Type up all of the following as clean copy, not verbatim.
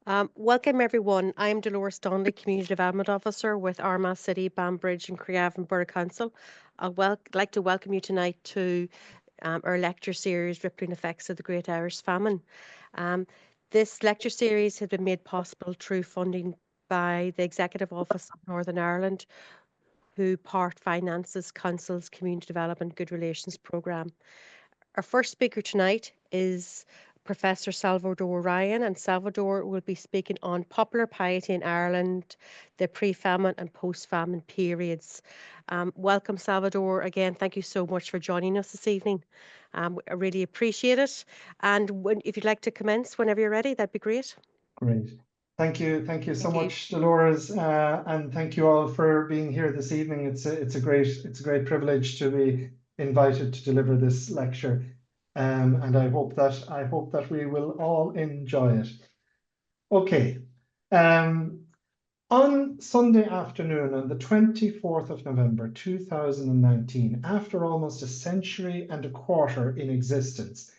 Welcome everyone. I'm Dolores Donnelly, Community Development Officer with Armagh City, Banbridge and Craigavon Borough Council. Like to welcome you tonight to our lecture series, Rippling Effects of the Great Irish Famine. Um, this lecture series has been made possible through funding by the Executive Office of Northern Ireland, who part finances Council's Community Development Good Relations Programme. Our first speaker tonight is Professor Salvador Ryan, and Salvador will be speaking on popular piety in Ireland, the pre-famine and post-famine periods. Welcome, Salvador. Again, thank you so much for joining us this evening. I really appreciate it. And if you'd like to commence whenever you're ready, that'd be great. Great. Thank you. Thank you so Thank you. much, Dolores, and thank you all for being here this evening. It's a great privilege to be invited to deliver this lecture, and I hope that we will all enjoy it. Okay. On Sunday afternoon, on the 24th of November 2019, after almost a century and a quarter in existence,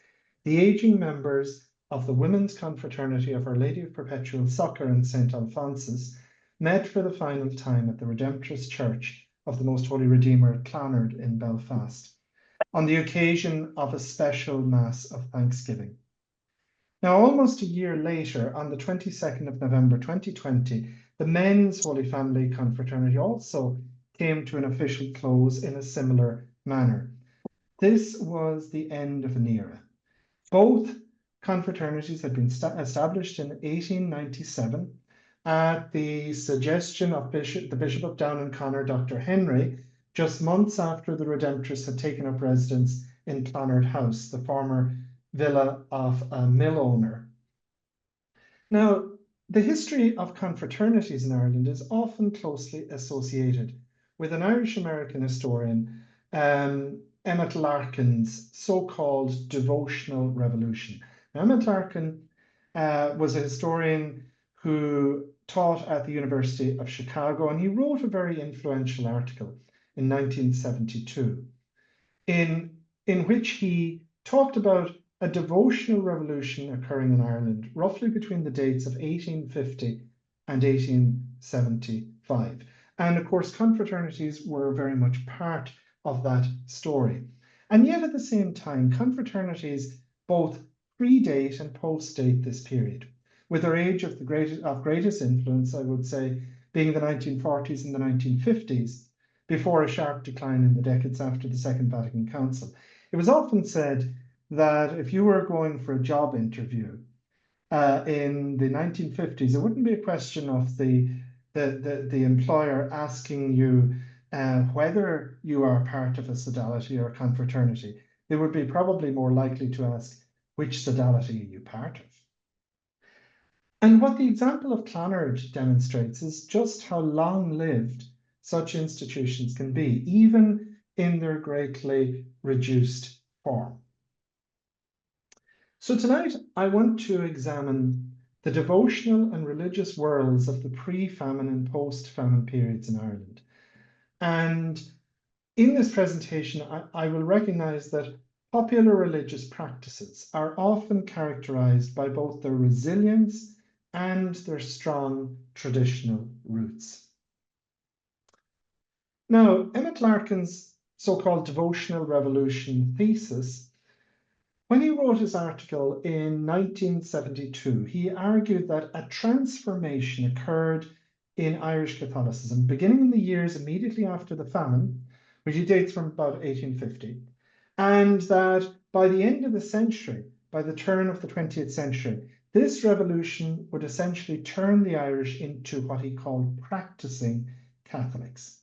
the aging members of the Women's Confraternity of Our Lady of Perpetual Succour in St. Alphonsus met for the final time at the Redemptorist Church of the Most Holy Redeemer at Clonard in Belfast, on the occasion of a special Mass of Thanksgiving. Now, almost a year later, on the 22nd of November 2020, the Men's Holy Family Confraternity also came to an official close in a similar manner. This was the end of an era. Both confraternities had been established in 1897 at the suggestion of the Bishop of Down and Connor, Dr. Henry, just months after the Redemptorists had taken up residence in Clonard House, the former villa of a mill owner. Now, the history of confraternities in Ireland is often closely associated with an Irish-American historian, Emmett Larkin's so-called devotional revolution. Now, Emmett Larkin was a historian who taught at the University of Chicago, and he wrote a very influential article in 1972 in which he talked about a devotional revolution occurring in Ireland, roughly between the dates of 1850 and 1875. And of course, confraternities were very much part of that story. And yet at the same time, confraternities both predate and post-date this period, with their age of greatest influence, I would say, being the 1940s and the 1950s, before a sharp decline in the decades after the Second Vatican Council. It was often said that if you were going for a job interview in the 1950s, it wouldn't be a question of the employer asking you whether you are part of a sodality or a confraternity. They would be probably more likely to ask, which sodality are you part of? And what the example of Clonard demonstrates is just how long-lived such institutions can be, even in their greatly reduced form. So tonight, I want to examine the devotional and religious worlds of the pre-famine and post-famine periods in Ireland. And in this presentation, I will recognize that popular religious practices are often characterized by both their resilience and their strong traditional roots. Now, Emmett Larkin's so-called devotional revolution thesis, when he wrote his article in 1972, he argued that a transformation occurred in Irish Catholicism, beginning in the years immediately after the famine, which dates from about 1850, and that by the end of the century, by the turn of the 20th century, this revolution would essentially turn the Irish into what he called practicing Catholics.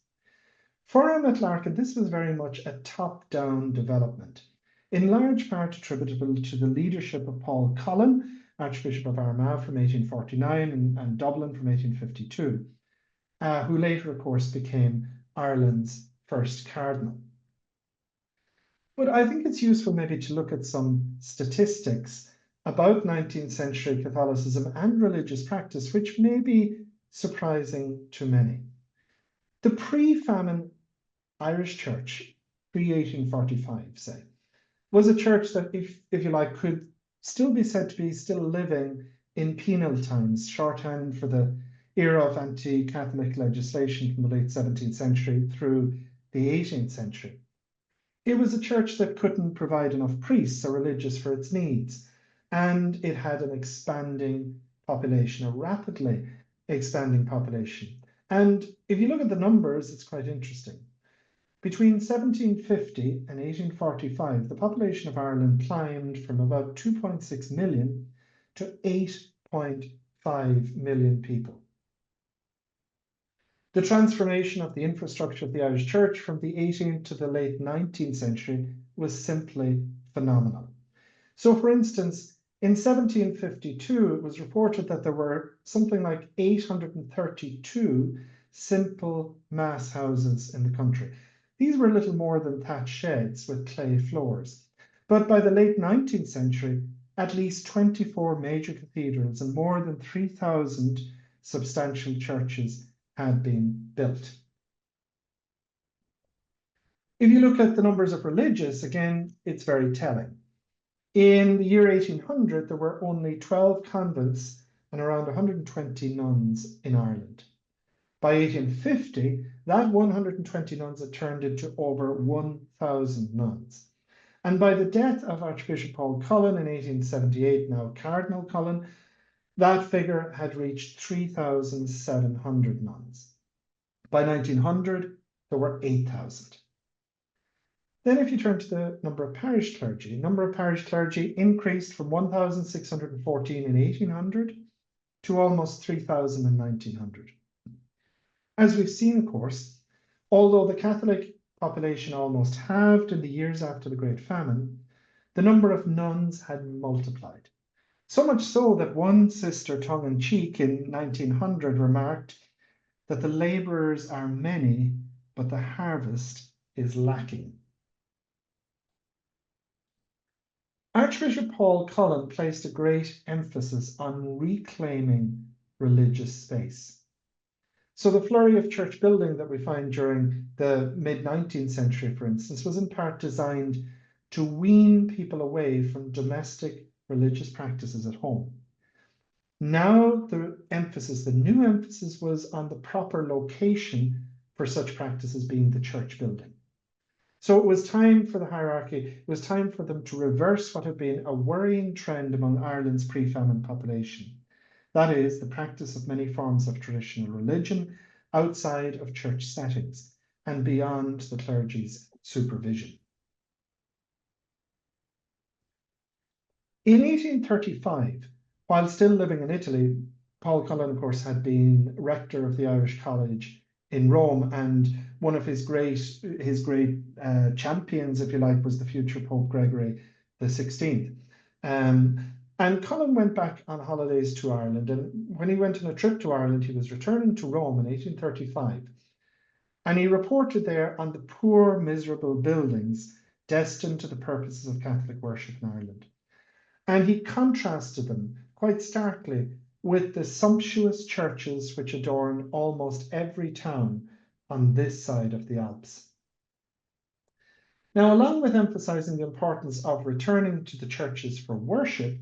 For Emmett Larkin, this was very much a top-down development, in large part attributable to the leadership of Paul Cullen, Archbishop of Armagh from 1849 and Dublin from 1852, who later, of course, became Ireland's first cardinal. But I think it's useful maybe to look at some statistics about 19th century Catholicism and religious practice, which may be surprising to many. The pre-famine Irish Church, pre-1845, say, was a church that, if you like, could still be said to be still living in penal times, shorthand for the era of anti-Catholic legislation from the late 17th century through the 18th century. It was a church that couldn't provide enough priests or religious for its needs, and it had an expanding population, a rapidly expanding population. And if you look at the numbers, it's quite interesting. Between 1750 and 1845, the population of Ireland climbed from about 2.6 million to 8.5 million people. The transformation of the infrastructure of the Irish Church from the 18th to the late 19th century was simply phenomenal. So, for instance, in 1752, it was reported that there were something like 832 simple mass houses in the country. These were little more than thatched sheds with clay floors. But by the late 19th century, at least 24 major cathedrals and more than 3,000 substantial churches had been built. If you look at the numbers of religious, again, it's very telling. In the year 1800, there were only 12 convents and around 120 nuns in Ireland. By 1850, that 120 nuns had turned into over 1,000 nuns. And by the death of Archbishop Paul Cullen in 1878, now Cardinal Cullen, that figure had reached 3,700 nuns. By 1900, there were 8,000. Then if you turn to the number of parish clergy, increased from 1,614 in 1800 to almost 3,000 in 1900. As we've seen, of course, although the Catholic population almost halved in the years after the Great Famine, the number of nuns had multiplied. So much so that one sister, tongue-in-cheek, in 1900 remarked that the labourers are many, but the harvest is lacking. Archbishop Paul Cullen placed a great emphasis on reclaiming religious space. So the flurry of church building that we find during the mid-19th century, for instance, was in part designed to wean people away from domestic religious practices at home. Now the new emphasis was on the proper location for such practices being the church building. So it was time for the hierarchy, it was time for them to reverse what had been a worrying trend among Ireland's pre-famine population. That is, the practice of many forms of traditional religion outside of church settings and beyond the clergy's supervision. In 1835, while still living in Italy, Paul Cullen, of course, had been rector of the Irish College in Rome, and one of his great champions, if you like, was the future Pope Gregory XVI. And Cullen went back on holidays to Ireland, and when he went on a trip to Ireland, he was returning to Rome in 1835, and he reported there on the poor, miserable buildings destined to the purposes of Catholic worship in Ireland. And he contrasted them quite starkly with the sumptuous churches which adorn almost every town on this side of the Alps. Now, along with emphasizing the importance of returning to the churches for worship,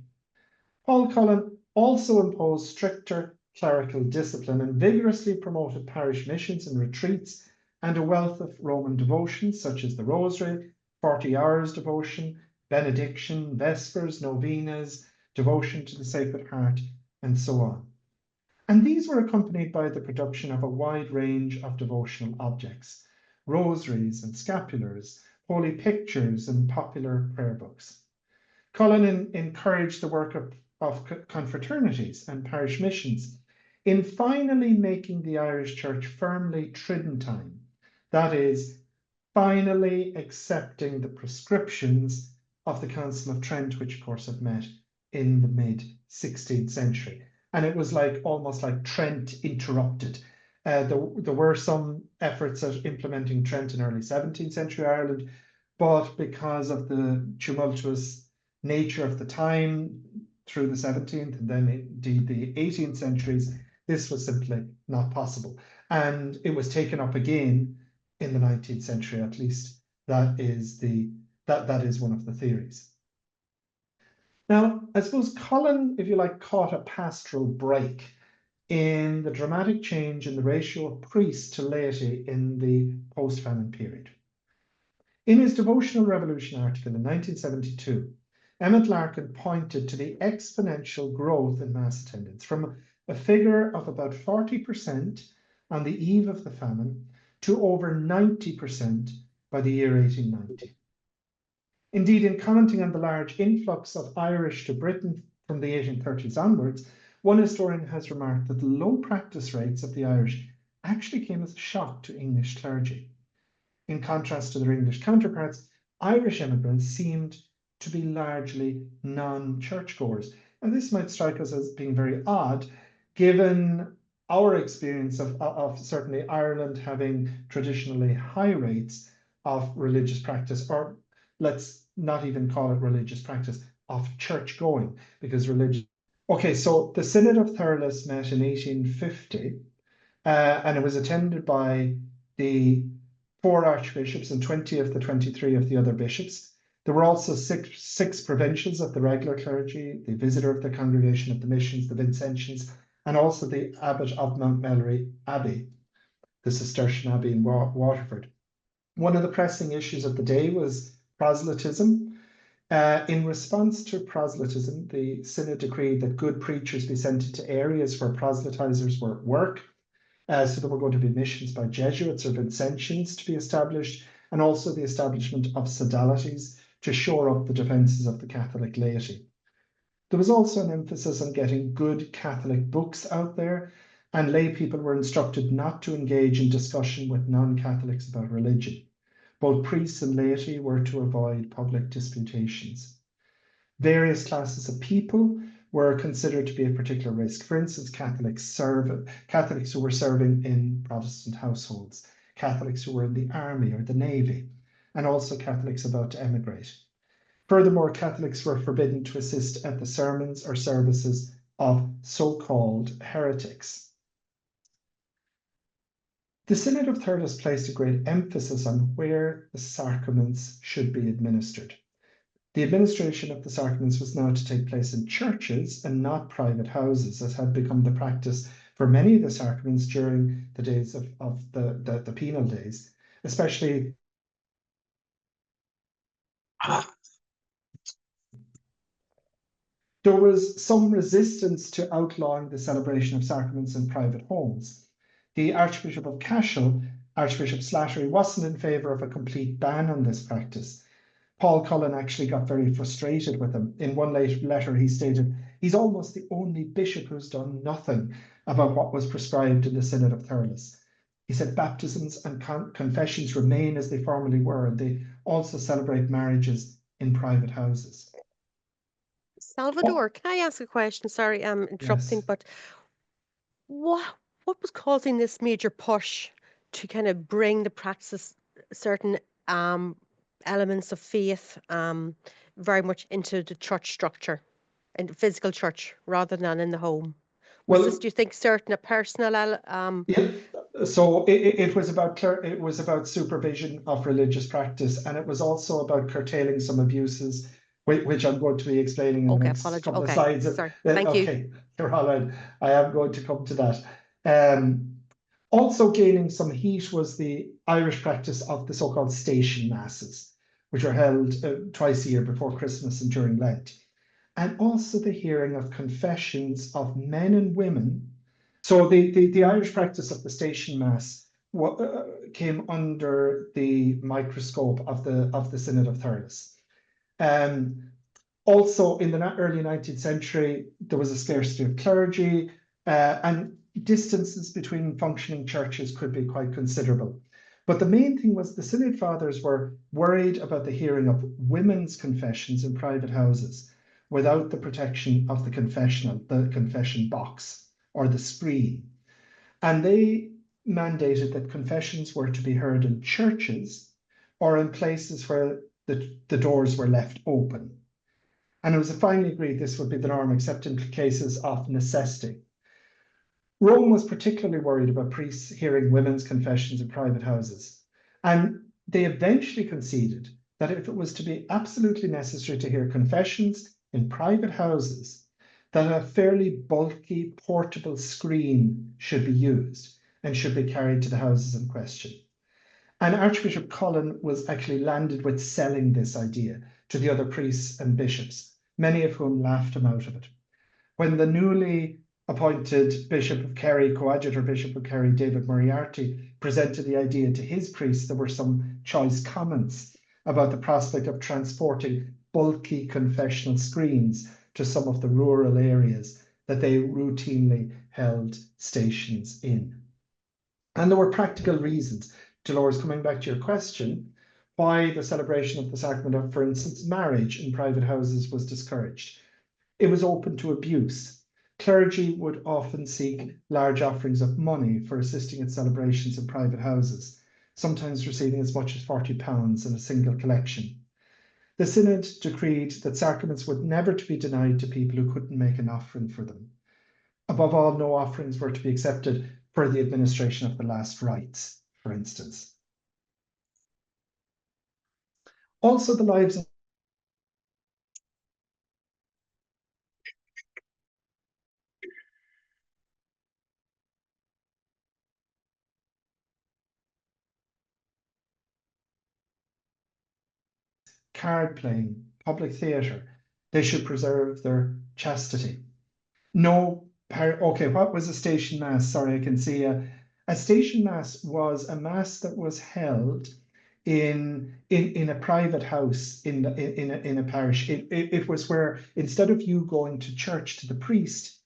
Paul Cullen also imposed stricter clerical discipline and vigorously promoted parish missions and retreats and a wealth of Roman devotions such as the Rosary, 40 hours devotion, benediction, vespers, novenas, devotion to the Sacred Heart, and so on. And these were accompanied by the production of a wide range of devotional objects, rosaries and scapulars, holy pictures, and popular prayer books. Cullen encouraged the work of confraternities and parish missions in finally making the Irish Church firmly Tridentine, that is, finally accepting the prescriptions of the Council of Trent, which of course had met in the mid-16th century. And it was almost like Trent interrupted. There were some efforts at implementing Trent in early 17th century Ireland, but because of the tumultuous nature of the time through the 17th and then indeed the 18th centuries, this was simply not possible. And it was taken up again in the 19th century, at least. That is one of the theories. Now, I suppose Colin, if you like, caught a pastoral break in the dramatic change in the ratio of priests to laity in the post-famine period. In his Devotional Revolution article in 1972, Emmett Larkin pointed to the exponential growth in mass attendance from a figure of about 40% on the eve of the famine to over 90% by the year 1890. Indeed, in commenting on the large influx of Irish to Britain from the 1830s onwards, one historian has remarked that the low practice rates of the Irish actually came as a shock to English clergy. In contrast to their English counterparts, Irish immigrants seemed to be largely non-churchgoers. And this might strike us as being very odd, given our experience of certainly Ireland having traditionally high rates of religious practice, or let's not even call it religious practice, of church going, because religion. Okay, so the Synod of Thurles met in 1850, and it was attended by the 4 archbishops and 20 of the 23 of the other bishops. There were also six provincials of the regular clergy, the visitor of the Congregation of the Missions, the Vincentians, and also the abbot of Mount Melleray Abbey, the Cistercian Abbey in Waterford. One of the pressing issues of the day was proselytism. In response to proselytism, the Synod decreed that good preachers be sent into areas where proselytizers were at work. So there were going to be missions by Jesuits or Vincentians to be established, and also the establishment of sodalities to shore up the defences of the Catholic laity. There was also an emphasis on getting good Catholic books out there, and lay people were instructed not to engage in discussion with non-Catholics about religion. Both priests and laity were to avoid public disputations. Various classes of people were considered to be a particular risk. For instance, Catholics who were serving in Protestant households, Catholics who were in the army or the navy, and also Catholics about to emigrate. Furthermore, Catholics were forbidden to assist at the sermons or services of so-called heretics. The Synod of Thurles placed a great emphasis on where the sacraments should be administered. The administration of the sacraments was now to take place in churches and not private houses, as had become the practice for many of the sacraments during the days of the penal days, especially. There was some resistance to outlawing the celebration of sacraments in private homes. The Archbishop of Cashel, Archbishop Slattery, wasn't in favour of a complete ban on this practice. Paul Cullen actually got very frustrated with him. In one letter, he stated, he's almost the only bishop who's done nothing about what was prescribed in the Synod of Thurles. He said baptisms and confessions remain as they formerly were, and they also celebrate marriages in private houses. Salvador, can I ask a question? Sorry, I'm interrupting, Yes. but what was causing this major push to kind of bring the practice certain elements of faith very much into the church structure, in the physical church rather than in the home? Was this, Well, do you think, certain a personal yeah. So it was about supervision of religious practice, and it was also about curtailing some abuses, which I'm going to be explaining in the okay, next apology. couple of Okay, slides. sorry. Thank you. Okay, you're all right. I am going to come to that. Also gaining some heat was the Irish practice of the so-called station masses, which are held twice a year before Christmas and during Lent, and also the hearing of confessions of men and women. So the Irish practice of the station mass came under the microscope of the Synod of Thurles. Also, in the early 19th century, there was a scarcity of clergy, and distances between functioning churches could be quite considerable. But the main thing was the Synod Fathers were worried about the hearing of women's confessions in private houses without the protection of the confession box or the screen. And they mandated that confessions were to be heard in churches or in places where the doors were left open. And it was finally agreed this would be the norm, except in cases of necessity. Rome was particularly worried about priests hearing women's confessions in private houses. And they eventually conceded that if it was to be absolutely necessary to hear confessions, in private houses that a fairly bulky portable screen should be used and should be carried to the houses in question. And Archbishop Cullen was actually landed with selling this idea to the other priests and bishops, many of whom laughed him out of it. When the newly appointed Bishop of Kerry, Coadjutor Bishop of Kerry, David Moriarty, presented the idea to his priests, there were some choice comments about the prospect of transporting bulky confessional screens to some of the rural areas that they routinely held stations in. And there were practical reasons. Dolores, coming back to your question, why the celebration of the sacrament of, for instance, marriage in private houses was discouraged. It was open to abuse. Clergy would often seek large offerings of money for assisting at celebrations in private houses, sometimes receiving as much as £40 in a single collection. The Synod decreed that sacraments were never to be denied to people who couldn't make an offering for them. Above all, no offerings were to be accepted for the administration of the last rites, for instance. Also, the lives of card playing, public theatre, they should preserve their chastity. No, okay, what was a station mass? Sorry, I can see a station mass was a mass that was held in a private house in a parish. It was where, instead of you going to church to the priest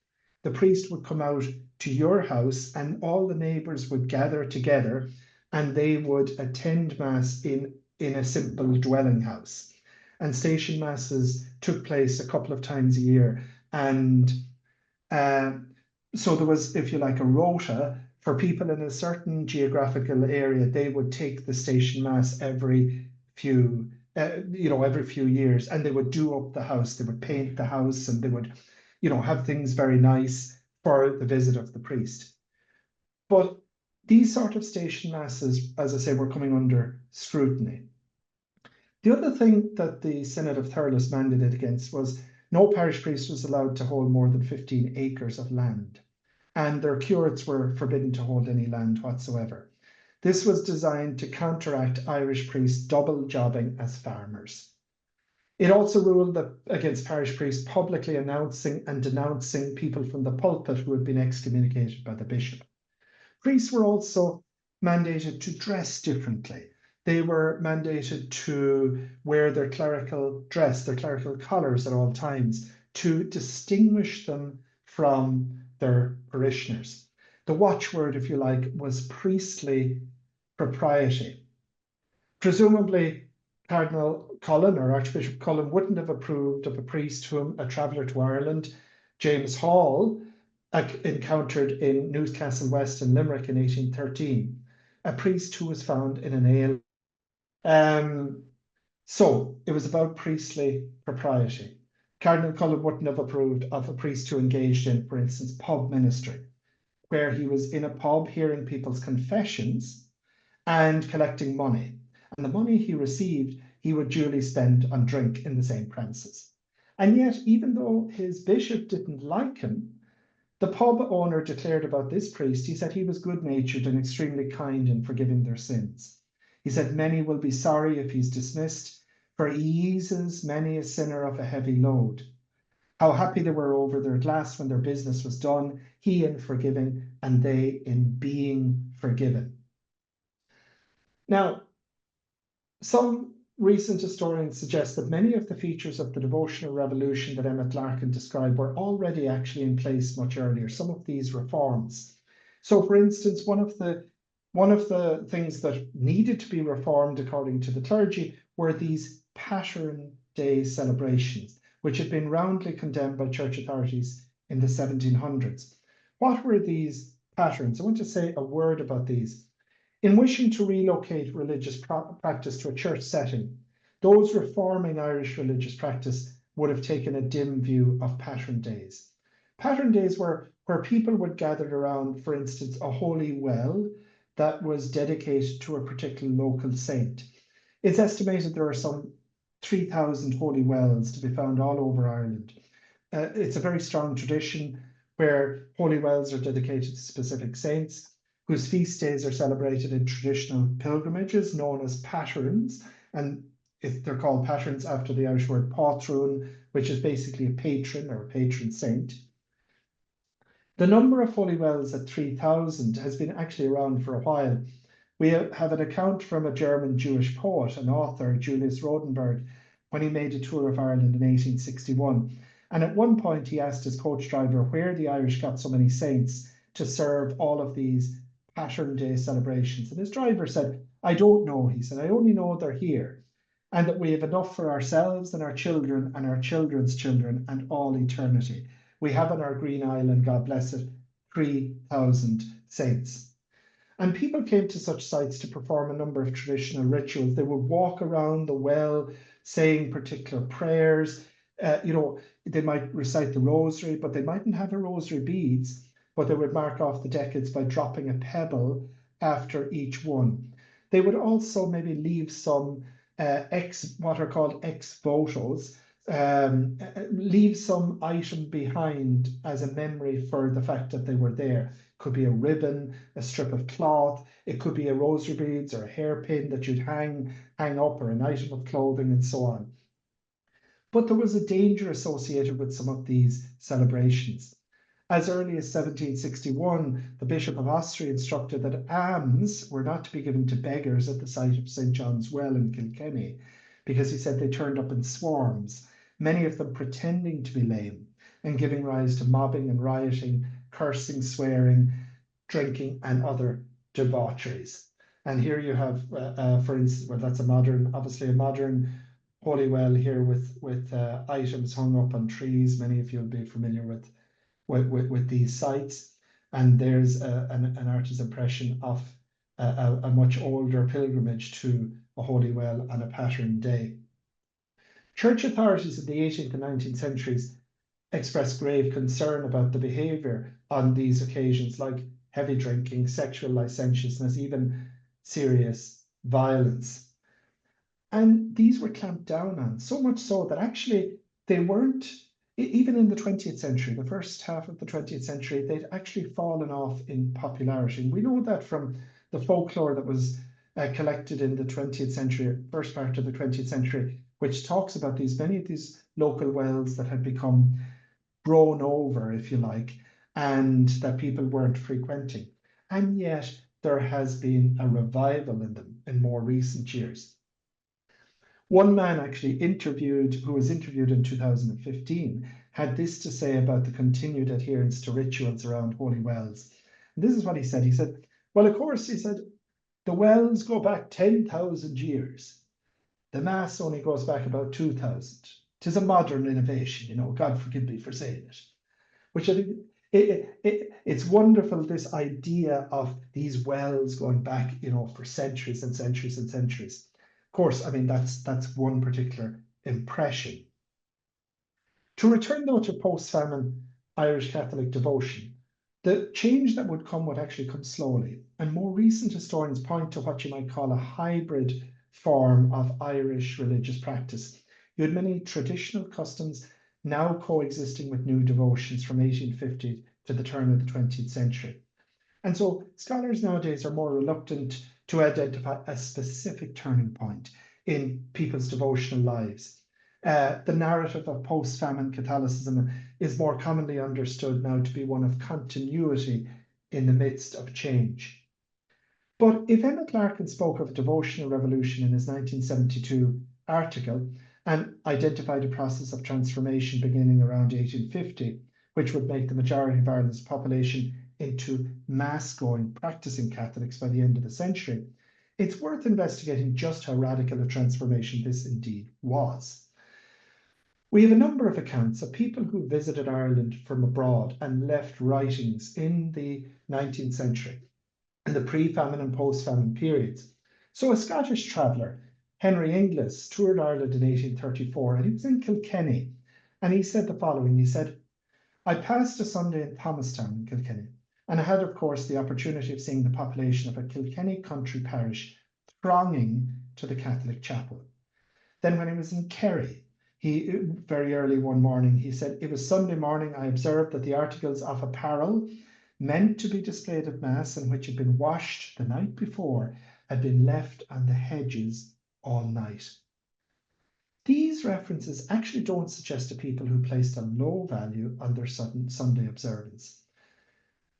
would come out to your house and all the neighbors would gather together and they would attend mass in a simple dwelling house. And station masses took place a couple of times a year. And so there was, if you like, a rota for people in a certain geographical area. They would take the station mass every few years, and they would do up the house. They would paint the house, and they would, have things very nice for the visit of the priest. But these sort of station masses, as I say, were coming under scrutiny. The other thing that the Synod of Thurles mandated against was no parish priest was allowed to hold more than 15 acres of land, and their curates were forbidden to hold any land whatsoever. This was designed to counteract Irish priests double jobbing as farmers. It also ruled against parish priests publicly announcing and denouncing people from the pulpit who had been excommunicated by the bishop. Priests were also mandated to dress differently. They were mandated to wear their clerical dress, their clerical collars at all times, to distinguish them from their parishioners. The watchword, if you like, was priestly propriety. Presumably, Cardinal Cullen or Archbishop Cullen wouldn't have approved of a priest whom a traveller to Ireland, James Hall, encountered in Newcastle West in Limerick in 1813, a priest who was found in an ale. So it was about priestly propriety. Cardinal Cullen wouldn't have approved of a priest who engaged in, for instance, pub ministry, where he was in a pub hearing people's confessions and collecting money. And the money he received, he would duly spend on drink in the same premises. And yet, even though his bishop didn't like him, the pub owner declared about this priest, he said he was good-natured and extremely kind in forgiving their sins. He said many will be sorry if he's dismissed, for he eases many a sinner of a heavy load. How happy they were over their glass when their business was done, he in forgiving and they in being forgiven. Now, some recent historians suggest that many of the features of the devotional revolution that Emmett Larkin described were already actually in place much earlier, some of these reforms. So, for instance, one of the things that needed to be reformed according to the clergy were these pattern day celebrations, which had been roundly condemned by church authorities in the 1700s. What were these patterns? I want to say a word about these. In wishing to relocate religious practice to a church setting, those reforming Irish religious practice would have taken a dim view of pattern days. Pattern days were where people would gather around, for instance, a holy well that was dedicated to a particular local saint. It's estimated there are some 3,000 holy wells to be found all over Ireland. It's a very strong tradition where holy wells are dedicated to specific saints, whose feast days are celebrated in traditional pilgrimages known as paterns. And they're called paterns after the Irish word patrún, which is basically a patron or a patron saint. The number of holy wells at 3,000 has been actually around for a while. We have an account from a German Jewish poet and author, Julius Rodenberg, when he made a tour of Ireland in 1861. And at one point, he asked his coach driver where the Irish got so many saints to serve all of these Pattern Day celebrations. And his driver said, I don't know. He said, I only know they're here, and that we have enough for ourselves and our children and our children's children and all eternity. We have on our green island, God bless it, 3,000 saints. And people came to such sites to perform a number of traditional rituals. They would walk around the well saying particular prayers. They might recite the rosary, but they mightn't have a rosary beads, but they would mark off the decades by dropping a pebble after each one. They would also maybe leave some what are called ex votos, leave some item behind as a memory for the fact that they were there. Could be a ribbon, a strip of cloth, it could be a rosary beads or a hairpin that you'd hang up, or an item of clothing, and so on. But there was a danger associated with some of these celebrations. As early as 1761, the Bishop of Ossory instructed that alms were not to be given to beggars at the site of St. John's Well in Kilkenny, because he said they turned up in swarms, many of them pretending to be lame and giving rise to mobbing and rioting, cursing, swearing, drinking, and other debaucheries. And here you have, for instance, well, that's obviously a modern holy well here with items hung up on trees. Many of you will be familiar with these sites. And there's an artist's impression of a much older pilgrimage to a holy well on a Pattern Day. Church authorities in the 18th and 19th centuries expressed grave concern about the behaviour on these occasions, like heavy drinking, sexual licentiousness, even serious violence. And these were clamped down on, so much so that actually they weren't, even in the 20th century, the first half of the 20th century, they'd actually fallen off in popularity. And we know that from the folklore that was collected in the 20th century, first part of the 20th century, which talks about many of these local wells that had become grown over, if you like, and that people weren't frequenting. And yet there has been a revival in them in more recent years. One man actually who was interviewed in 2015, had this to say about the continued adherence to rituals around holy wells. And this is what he said. He said, well, of course, he said, the wells go back 10,000 years. The Mass only goes back about 2,000. Tis a modern innovation, God forgive me for saying it. Which I think it's wonderful, this idea of these wells going back, for centuries and centuries and centuries. Of course, I mean, that's one particular impression. To return though to post-famine Irish Catholic devotion, the change that would actually come slowly, and more recent historians point to what you might call a hybrid form of Irish religious practice. You had many traditional customs now coexisting with new devotions from 1850 to the turn of the 20th century. And so scholars nowadays are more reluctant to identify a specific turning point in people's devotional lives. The narrative of post-famine Catholicism is more commonly understood now to be one of continuity in the midst of change. But if Emmett Larkin spoke of a devotional revolution in his 1972 article and identified a process of transformation beginning around 1850, which would make the majority of Ireland's population into mass-going, practicing Catholics by the end of the century, it's worth investigating just how radical a transformation this indeed was. We have a number of accounts of people who visited Ireland from abroad and left writings in the 19th century, in the pre-famine and post-famine periods. So a Scottish traveller, Henry Inglis, toured Ireland in 1834, and he was in Kilkenny, and he said the following. He said, I passed a Sunday in Thomastown in Kilkenny, and I had, of course, the opportunity of seeing the population of a Kilkenny country parish thronging to the Catholic chapel. Then when he was in Kerry, he very early one morning, he said, "It was Sunday morning. I observed that the articles of apparel meant to be displayed at Mass and which had been washed the night before had been left on the hedges all night." These references actually don't suggest to people who placed a low value on their Sunday observance.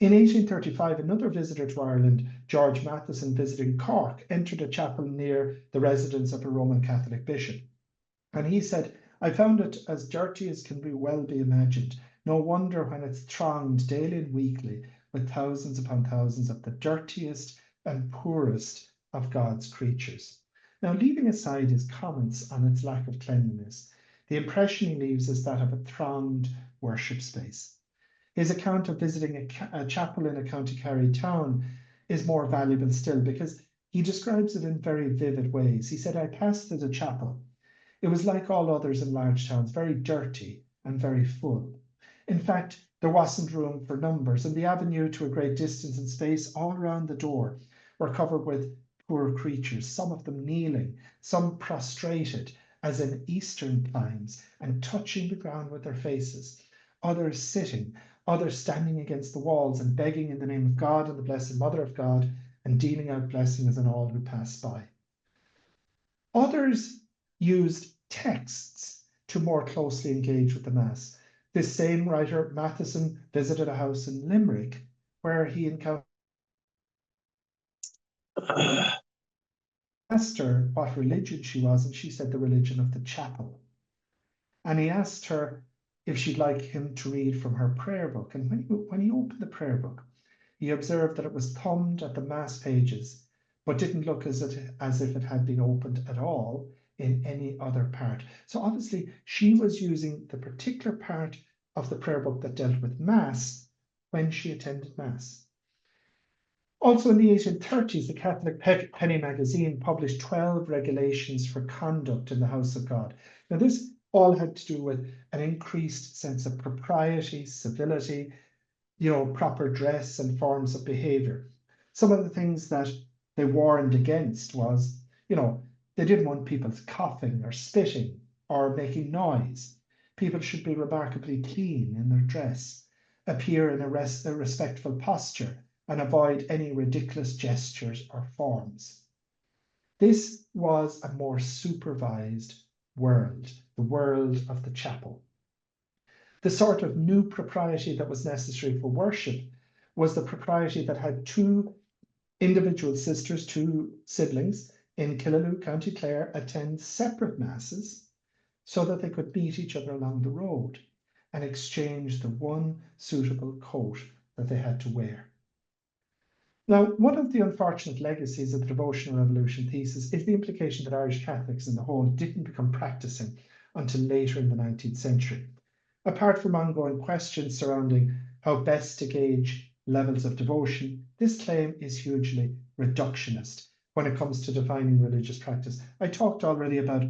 In 1835, another visitor to Ireland, George Matheson, visiting Cork, entered a chapel near the residence of a Roman Catholic bishop. And he said, "I found it as dirty as can well be imagined. No wonder when it's thronged daily and weekly with thousands upon thousands of the dirtiest and poorest of God's creatures." Now, leaving aside his comments on its lack of cleanliness, the impression he leaves is that of a thronged worship space. His account of visiting a chapel in a County Kerry town is more valuable still because he describes it in very vivid ways. He said, "I passed through the chapel. It was like all others in large towns, very dirty and very full. In fact, there wasn't room for numbers, and the avenue to a great distance and space all around the door were covered with poor creatures, some of them kneeling, some prostrated, as in Eastern climes, and touching the ground with their faces, others sitting, others standing against the walls and begging in the name of God and the Blessed Mother of God, and dealing out blessings on all who passed by. Others used texts to more closely engage with the Mass. This same writer, Matheson, visited a house in Limerick where he encountered asked her what religion she was, and she said the religion of the chapel. And he asked her if she'd like him to read from her prayer book. And when he opened the prayer book, he observed that it was thumbed at the Mass pages, but didn't look as if it had been opened at all in any other part. So obviously she was using the particular part of the prayer book that dealt with Mass when she attended Mass. Also in the 1830s, the Catholic Penny magazine published 12 regulations for conduct in the house of God. Now this all had to do with an increased sense of propriety, civility, proper dress and forms of behavior. Some of the things that they warned against was, they didn't want people coughing or spitting or making noise. People should be remarkably clean in their dress, appear in a respectful posture, and avoid any ridiculous gestures or forms. This was a more supervised world, the world of the chapel. The sort of new propriety that was necessary for worship was the propriety that had two individual sisters, two siblings in Killaloe, County Clare, attend separate masses so that they could meet each other along the road and exchange the one suitable coat that they had to wear. Now, one of the unfortunate legacies of the devotional revolution thesis is the implication that Irish Catholics in the whole didn't become practicing until later in the 19th century. Apart from ongoing questions surrounding how best to gauge levels of devotion, this claim is hugely reductionist when it comes to defining religious practice. I talked already about,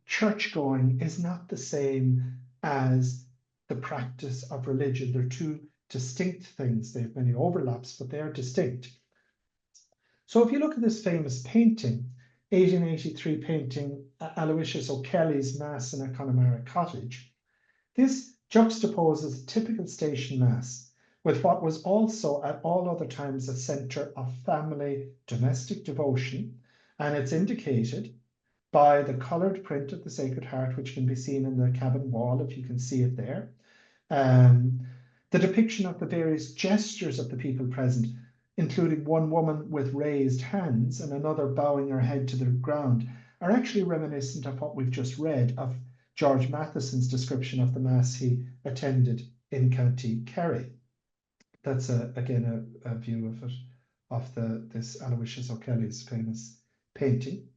church going is not the same as the practice of religion. They're two distinct things. They have many overlaps, but they are distinct. So if you look at this famous painting, 1883 painting, Aloysius O'Kelly's Mass in a Connemara cottage, this juxtaposes a typical station Mass with what was also at all other times a centre of family domestic devotion, and it's indicated by the coloured print of the Sacred Heart, which can be seen in the cabin wall, if you can see it there. The depiction of the various gestures of the people present, including one woman with raised hands and another bowing her head to the ground, are actually reminiscent of what we've just read of George Matheson's description of the Mass he attended in County Kerry. That's again a view of it, of this Aloysius O'Kelly's famous painting.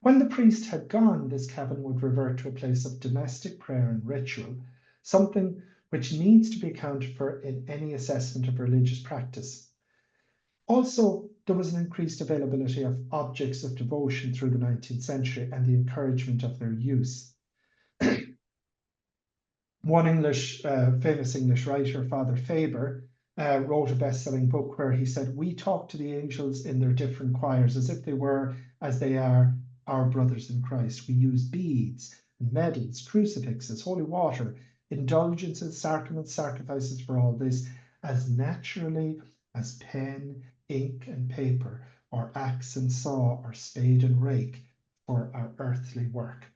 When the priest had gone, this cabin would revert to a place of domestic prayer and ritual, something which needs to be accounted for in any assessment of religious practice. Also, there was an increased availability of objects of devotion through the 19th century and the encouragement of their use. One famous English writer, Father Faber, wrote a best-selling book where he said, "We talk to the angels in their different choirs as if they were, as they are, our brothers in Christ. We use beads, medals, crucifixes, holy water, indulgences, sacraments, sacrifices for all this as naturally as pen, ink, and paper, or axe and saw, or spade and rake for our earthly work.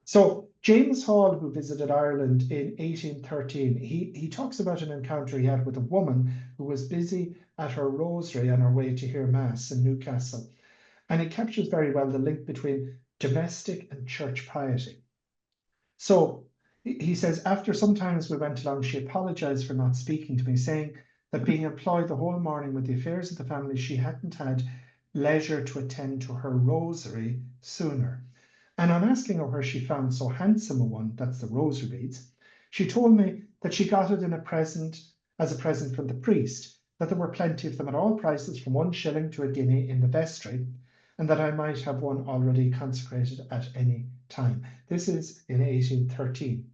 So James Hall, who visited Ireland in 1813, he talks about an encounter he had with a woman who was busy at her rosary on her way to hear Mass in Newcastle. And it captures very well the link between domestic and church piety. So he says, after sometimes we went along, she apologized for not speaking to me, saying that being employed the whole morning with the affairs of the family, she hadn't had leisure to attend to her rosary sooner. And on asking her where she found so handsome a one, that's the rosary beads, she told me that she got it as a present from the priest, that there were plenty of them at all prices from 1 shilling to a guinea in the vestry, and that I might have one already consecrated at any time. This is in 1813.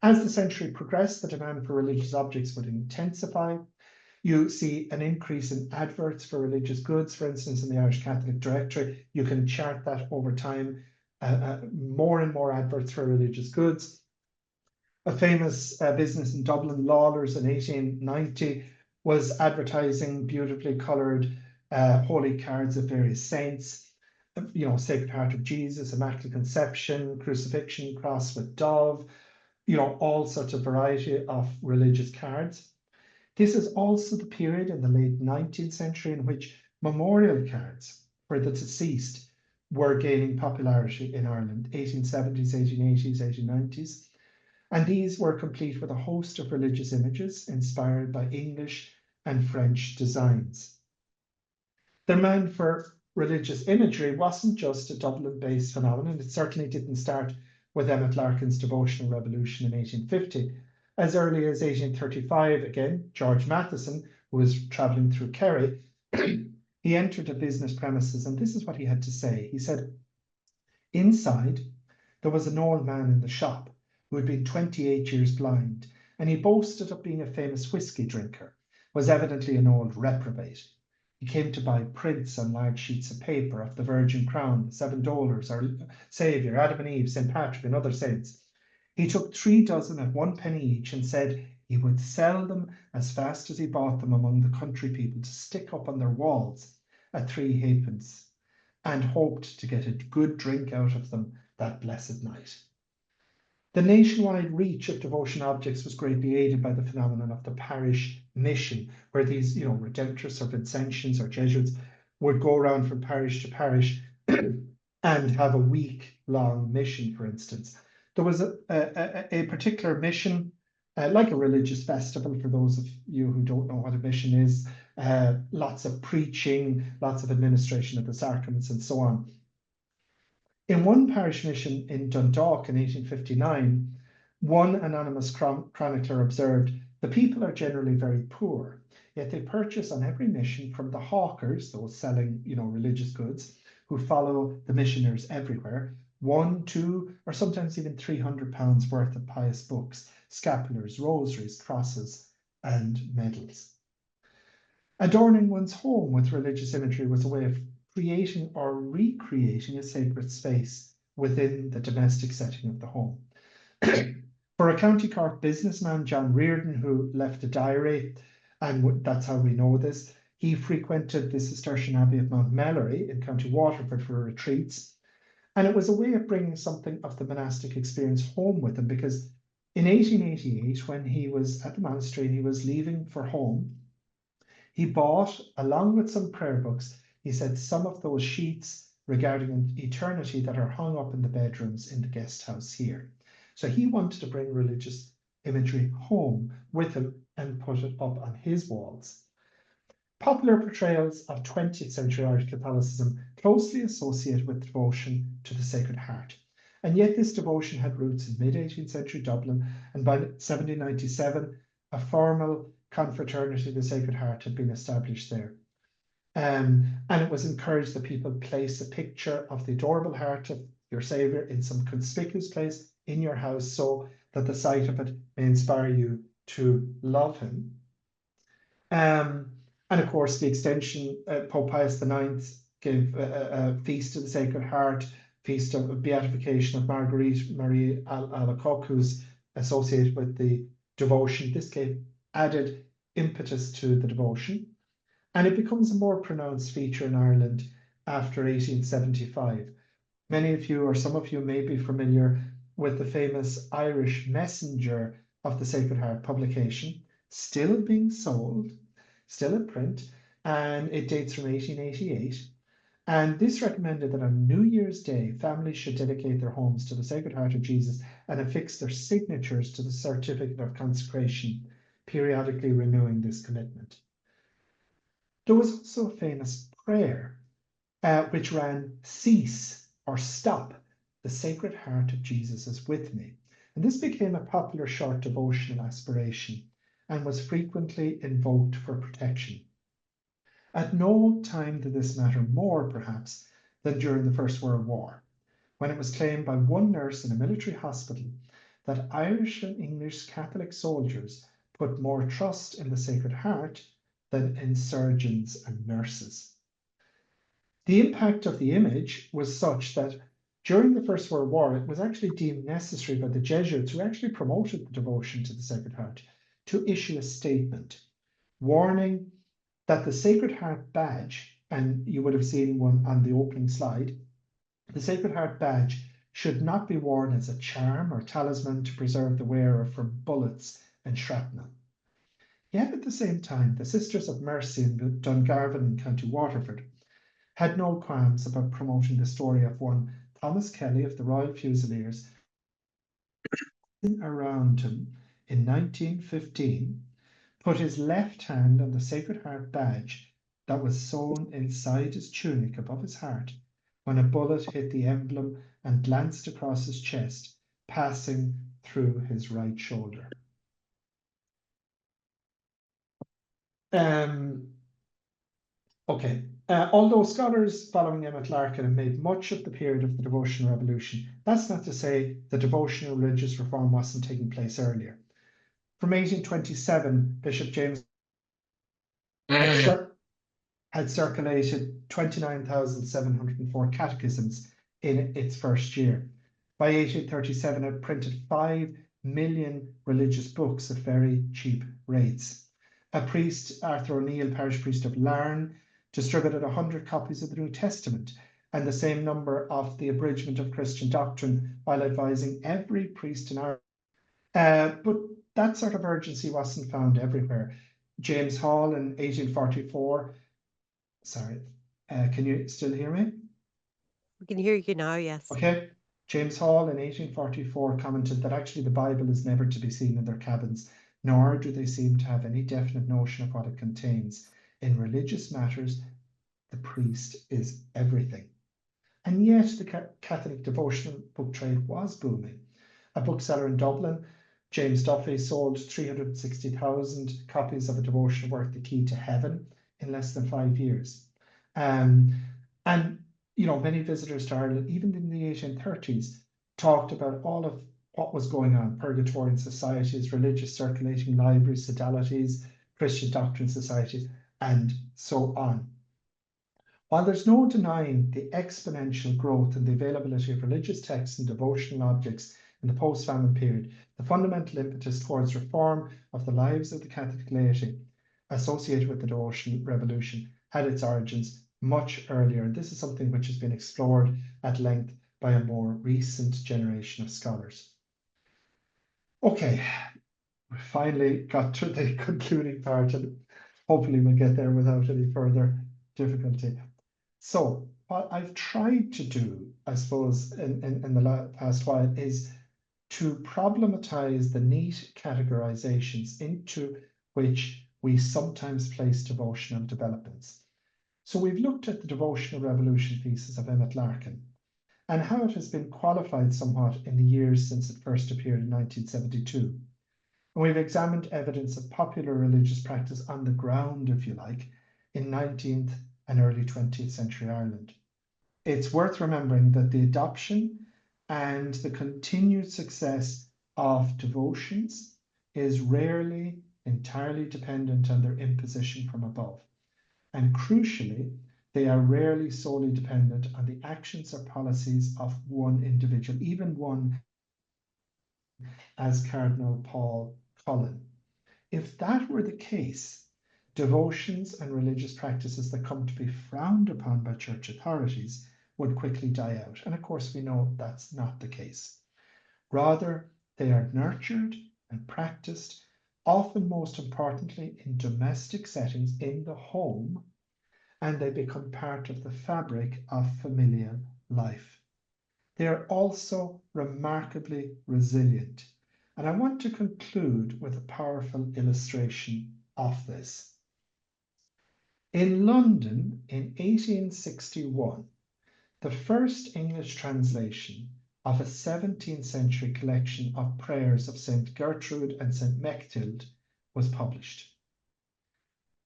As the century progressed, the demand for religious objects would intensify. You see an increase in adverts for religious goods, for instance, in the Irish Catholic Directory. You can chart that over time. More and more adverts for religious goods. A famous business in Dublin, Lawler's, in 1890, was advertising beautifully coloured holy cards of various saints. Sacred Heart of Jesus, Immaculate Conception, Crucifixion, Cross with Dove, all sorts of variety of religious cards. This is also the period in the late 19th century in which memorial cards for the deceased were gaining popularity in Ireland, 1870s, 1880s, 1890s. And these were complete with a host of religious images inspired by English and French designs. The demand for religious imagery wasn't just a Dublin-based phenomenon. It certainly didn't start with Emmett Larkin's devotional revolution in 1850. As early as 1835, again, George Matheson, who was travelling through Kerry, he entered a business premises, and this is what he had to say. He said, inside, there was an old man in the shop who had been 28 years blind, and he boasted of being a famous whiskey drinker, was evidently an old reprobate. He came to buy prints on large sheets of paper of the Virgin Crown, the Seven Dolours, Our Saviour, Adam and Eve, St. Patrick, and other saints. He took 3 dozen at 1 penny each and said he would sell them as fast as he bought them among the country people to stick up on their walls at 3 halfpence, and hoped to get a good drink out of them that blessed night. The nationwide reach of devotion objects was greatly aided by the phenomenon of the parish mission, where these, Redemptorists or Vincentians or Jesuits would go around from parish to parish and have a week-long mission, for instance. There was a particular mission, like a religious festival, for those of you who don't know what a mission is, lots of preaching, lots of administration of the sacraments, and so on. In one parish mission in Dundalk in 1859, one anonymous chronicler observed, the people are generally very poor, yet they purchase on every mission from the hawkers, those selling, religious goods, who follow the missioners everywhere, 1, 2, or sometimes even £300 worth of pious books, scapulars, rosaries, crosses, and medals. Adorning one's home with religious imagery was a way of creating or recreating a sacred space within the domestic setting of the home. For a County Cork businessman, John Reardon, who left a diary, and that's how we know this, he frequented the Cistercian Abbey of Mount Melleray in County Waterford for retreats. And it was a way of bringing something of the monastic experience home with him, because in 1888, when he was at the monastery and he was leaving for home, he bought, along with some prayer books, he said, some of those sheets regarding eternity that are hung up in the bedrooms in the guest house here. So he wanted to bring religious imagery home with him and put it up on his walls. Popular portrayals of 20th century Irish Catholicism closely associated with devotion to the Sacred Heart. And yet this devotion had roots in mid-18th century Dublin, and by 1797, a formal confraternity of the Sacred Heart had been established there. And it was encouraged that people place a picture of the adorable heart of your Saviour in some conspicuous place in your house, so that the sight of it may inspire you to love him. And of course, the extension, Pope Pius IX gave a feast of the Sacred Heart, feast of beatification of Marguerite Marie Alacoque, who's associated with the devotion. This gave added impetus to the devotion, and it becomes a more pronounced feature in Ireland after 1875. Many of you, or some of you, may be familiar with the famous Irish Messenger of the Sacred Heart publication, still being sold, still in print, and it dates from 1888. And this recommended that on New Year's Day, families should dedicate their homes to the Sacred Heart of Jesus and affix their signatures to the certificate of consecration, periodically renewing this commitment. There was also a famous prayer which ran, "Cease or stop, the Sacred Heart of Jesus is with me." And this became a popular short devotional aspiration and was frequently invoked for protection. At no time did this matter more, perhaps, than during the First World War, when it was claimed by one nurse in a military hospital that Irish and English Catholic soldiers put more trust in the Sacred Heart than in surgeons and nurses. The impact of the image was such that during the First World War, it was actually deemed necessary by the Jesuits, who actually promoted the devotion to the Sacred Heart, to issue a statement warning that the Sacred Heart badge, and you would have seen one on the opening slide, the Sacred Heart badge should not be worn as a charm or talisman to preserve the wearer from bullets and shrapnel. Yet at the same time, the Sisters of Mercy in Dungarvan in County Waterford had no qualms about promoting the story of one Thomas Kelly of the Royal Fusiliers around him in 1915, put his left hand on the Sacred Heart badge that was sewn inside his tunic above his heart when a bullet hit the emblem and glanced across his chest, passing through his right shoulder. Although scholars following Emmett Larkin have made much of the period of the devotional revolution, that's not to say the devotional religious reform wasn't taking place earlier. From 1827, Bishop James had circulated 29,704 catechisms in its first year. By 1837, it printed 5 million religious books at very cheap rates. A priest, Arthur O'Neill, parish priest of Larne, distributed 100 copies of the New Testament and the same number of the Abridgment of Christian Doctrine, while advising every priest in Ireland. But that sort of urgency wasn't found everywhere. James Hall in 1844, can you still hear me? We can hear you now, yes. Okay. James Hall in 1844 commented that actually the Bible is never to be seen in their cabins, nor do they seem to have any definite notion of what it contains. In religious matters, the priest is everything. And yet the Catholic devotional book trade was booming. A bookseller in Dublin, James Duffy, sold 360,000 copies of a devotional work, The Key to Heaven, in less than 5 years. And many visitors to Ireland, even in the 1830s, talked about all of what was going on: purgatorian societies, religious circulating libraries, sodalities, Christian doctrine societies, and so on. While there's no denying the exponential growth in the availability of religious texts and devotional objects in the post-famine period, the fundamental impetus towards reform of the lives of the Catholic laity associated with the devotional revolution had its origins much earlier. And this is something which has been explored at length by a more recent generation of scholars. Okay, we finally got to the concluding part, and hopefully we'll get there without any further difficulty. So what I've tried to do, I suppose, in the past while, is to problematize the neat categorizations into which we sometimes place devotional developments. So we've looked at the devotional revolution thesis of Emmett Larkin and how it has been qualified somewhat in the years since it first appeared in 1972. And we've examined evidence of popular religious practice on the ground, if you like, in 19th and early 20th century Ireland. It's worth remembering that the adoption and the continued success of devotions is rarely entirely dependent on their imposition from above. And crucially, They are rarely solely dependent on the actions or policies of one individual, even one as Cardinal Paul Cullen. If that were the case, devotions and religious practices that come to be frowned upon by church authorities would quickly die out. And of course, we know that's not the case. Rather, they are nurtured and practiced, often most importantly in domestic settings in the home, and they become part of the fabric of familial life. They are also remarkably resilient. And I want to conclude with a powerful illustration of this. In London in 1861, the first English translation of a 17th century collection of prayers of St. Gertrude and St. Mechtild was published.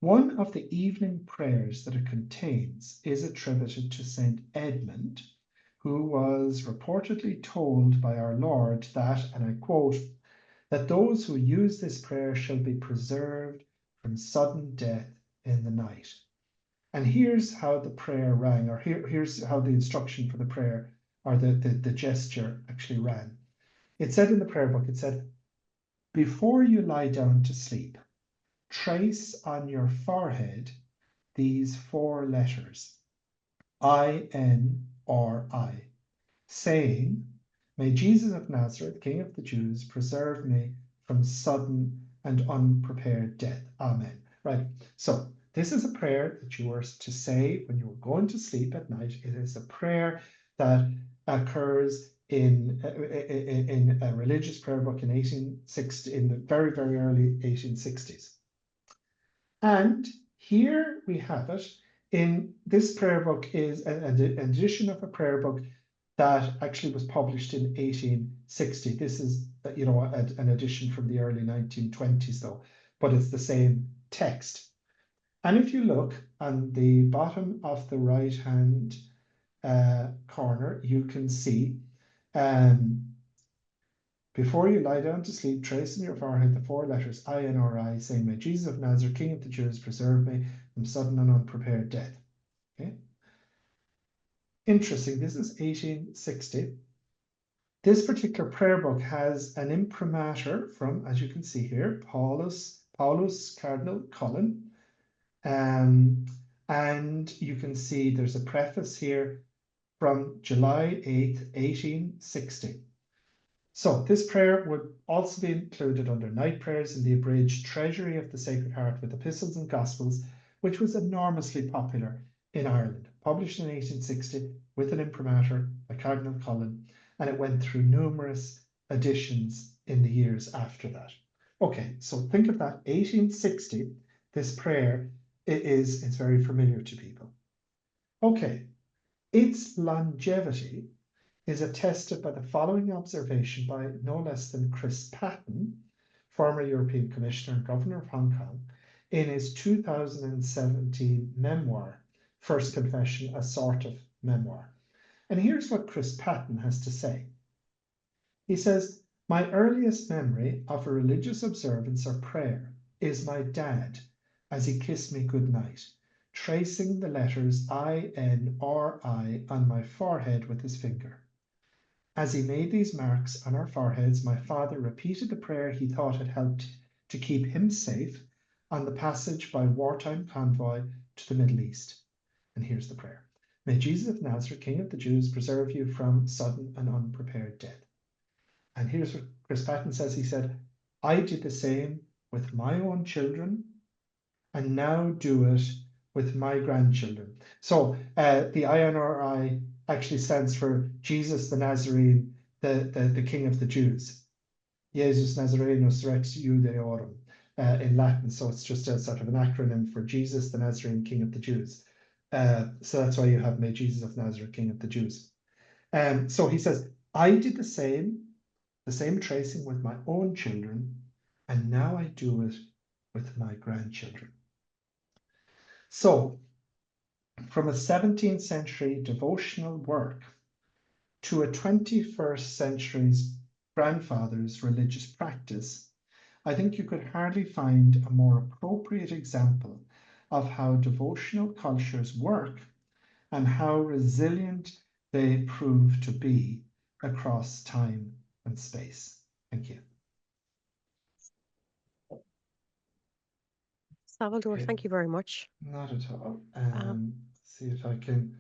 One of the evening prayers that it contains is attributed to St. Edmund, who was reportedly told by our Lord that, and I quote, that those who use this prayer shall be preserved from sudden death in the night. And here's how the prayer rang, or here's how the instruction for the prayer, or the gesture actually ran. It said in the prayer book, it said, before you lie down to sleep, trace on your forehead these 4 letters, I-N-R-I, saying, may Jesus of Nazareth, King of the Jews, preserve me from sudden and unprepared death. Amen. Right. So this is a prayer that you are to say when you are going to sleep at night. It is a prayer that occurs in a religious prayer book in 1860, in the very, very early 1860s. And here we have it. In this prayer book is an edition of a prayer book that actually was published in 1860. This is, an edition from the early 1920s though, but it's the same text. And if you look on the bottom of the right hand corner, you can see before you lie down to sleep, trace in your forehead the 4 letters I-N-R-I, saying, may Jesus of Nazareth, King of the Jews, preserve me from sudden and unprepared death. Okay. Interesting, this is 1860. This particular prayer book has an imprimatur from, as you can see here, Paulus Cardinal Cullen. And you can see there's a preface here from July 8th, 1860. So this prayer would also be included under night prayers in the abridged Treasury of the Sacred Heart with Epistles and Gospels, which was enormously popular in Ireland, published in 1860 with an imprimatur by Cardinal Cullen, and it went through numerous editions in the years after that. Okay, so think of that, 1860, this prayer is very familiar to people. Okay, its longevity is attested by the following observation by no less than Chris Patten, former European Commissioner and Governor of Hong Kong, in his 2017 memoir, First Confession, a Sort of Memoir. And here's what Chris Patten has to say. He says, my earliest memory of a religious observance or prayer is my dad as he kissed me goodnight, tracing the letters I-N-R-I on my forehead with his finger. As he made these marks on our foreheads, my father repeated the prayer he thought had helped to keep him safe on the passage by wartime convoy to the Middle East. And here's the prayer. May Jesus of Nazareth, King of the Jews, preserve you from sudden and unprepared death. And here's what Chris Patten says. He said, I did the same with my own children and now do it with my grandchildren. So the INRI actually stands for Jesus the Nazarene, the King of the Jews. Jesus Nazarenus Rex Judaeorum in Latin. So it's just a sort of an acronym for Jesus the Nazarene, King of the Jews. So that's why you have May Jesus of Nazareth, King of the Jews. So he says, I did the same tracing with my own children, and now I do it with my grandchildren. So from a 17th century devotional work to a 21st century's grandfather's religious practice, I think you could hardly find a more appropriate example of how devotional cultures work and how resilient they prove to be across time and space. Thank you. Salvador, Okay. thank you very much. Not at all. See if I can.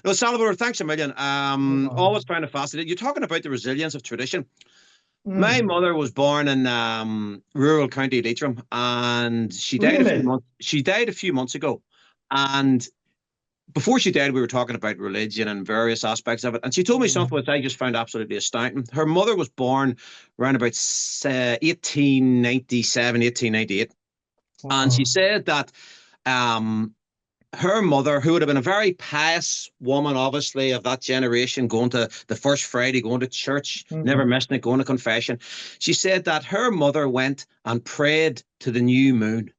No, Salvador, thanks a million. No bother. Always found it fascinating. You're talking about the resilience of tradition. My Mm. mother was born in rural County Leitrim, and she died a few Really? months. She died a few months ago, and before she died, we were talking about religion and various aspects of it. And she told me something which I just found absolutely astounding. Her mother was born around about 1897, 1898. And she Wow. said that her mother, who would have been a very pious woman, obviously, of that generation, going to the first Friday, going to church, never missing it, going to confession. She said that her mother went and prayed to the new moon.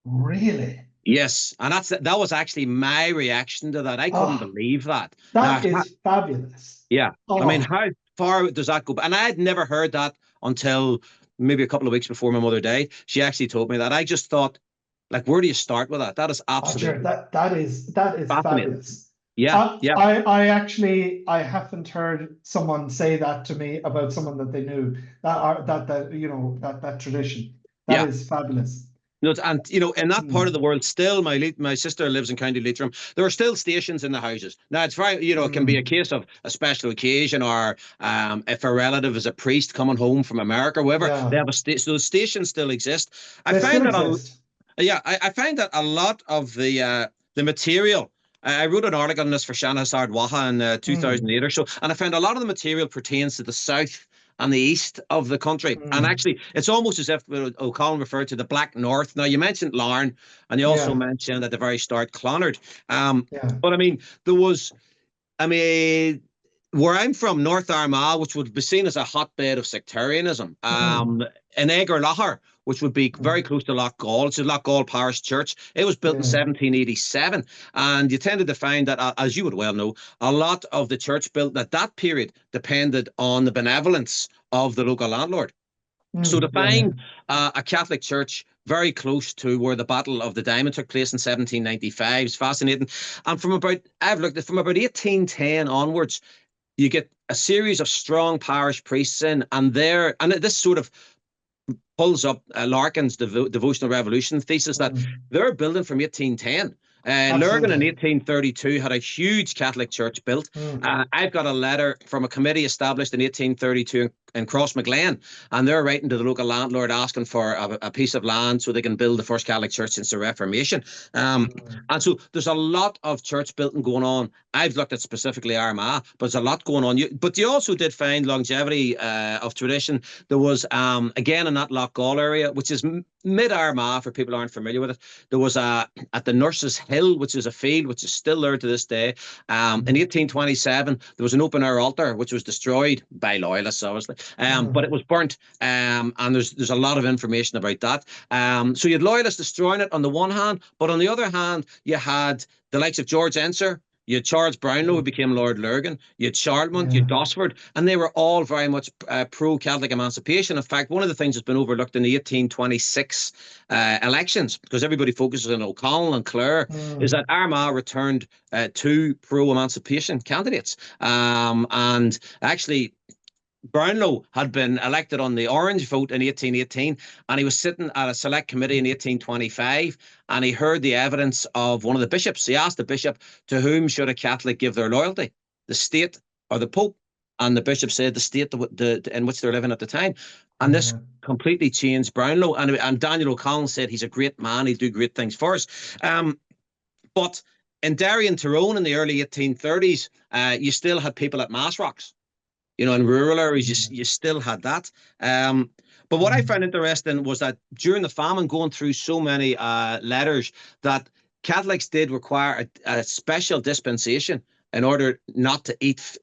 Really? Yes, and that was actually my reaction to that. I couldn't believe that. That Now, is fabulous. yeah, I mean, Oh, how far does that go? And I had never heard that until maybe a couple of weeks before my mother died. She actually told me that. I just thought, like, where do you start with that? That is Roger, absolutely that is fascinating. fabulous. Yeah, yeah, I haven't heard someone say that to me about someone that they knew, that tradition. That yeah. is fabulous. No, and in that part of the world, still, my sister lives in County Leitrim. There are still stations in the houses. Now it's very, it can be a case of a special occasion, or if a relative is a priest coming home from America, or whatever, Yeah. they have so those stations still exist. They still exist. I find that a lot of the material. I wrote an article on this for Shanna Hazard Waha in 2008 or so, and I found a lot of the material pertains to the south and the east of the country. And actually, it's almost as if O'Connell referred to the Black North. Now, you mentioned Larne, and you also mentioned at the very start Clonard. But I mean, where I'm from, North Armagh, which would be seen as a hotbed of sectarianism, in Eger which would be very close to Loughgall. It's a Loughgall Parish Church. It was built in 1787. And you tended to find that, as you would well know, a lot of the church built at that period depended on the benevolence of the local landlord. So to find a Catholic church very close to where the Battle of the Diamond took place in 1795 is fascinating. And from about 1810 onwards, you get a series of strong parish priests in, and this sort of pulls up Larkin's devotional revolution thesis that they're building from 1810. Lurgan in 1832 had a huge Catholic church built. I've got a letter from a committee established in 1832 in Crossmaglen, and they're writing to the local landlord asking for a piece of land so they can build the first Catholic church since the Reformation. And so there's a lot of church building going on. I've looked at specifically Armagh, but there's a lot going on. But you also did find longevity of tradition. There was, again, in that Loughgall area, which is mid-Armagh, for people who aren't familiar with it, there was at the Nurses Hill, which is a field which is still there to this day. In 1827, there was an open-air altar, which was destroyed by loyalists, obviously, but it was burnt, and there's a lot of information about that. So you had loyalists destroying it on the one hand, but on the other hand, you had the likes of George Ensor, you had Charles Brownlow, who became Lord Lurgan, you had Charlemont, you had Gosford, and they were all very much pro-Catholic emancipation. In fact, one of the things that's been overlooked in the 1826 elections, because everybody focuses on O'Connell and Clare, is that Armagh returned two pro-emancipation candidates. And actually, Brownlow had been elected on the Orange vote in 1818, and he was sitting at a select committee in 1825, and he heard the evidence of one of the bishops. He asked the bishop, to whom should a Catholic give their loyalty, the state or the Pope? And the bishop said the state in which they're living at the time. And this completely changed Brownlow. And Daniel O'Connell said he's a great man, he'll do great things for us. But in Derry and Tyrone in the early 1830s, you still had people at Mass Rocks. In rural areas, you still had that. But what I found interesting was that during the famine, going through so many letters, that Catholics did require a special dispensation in order not to eat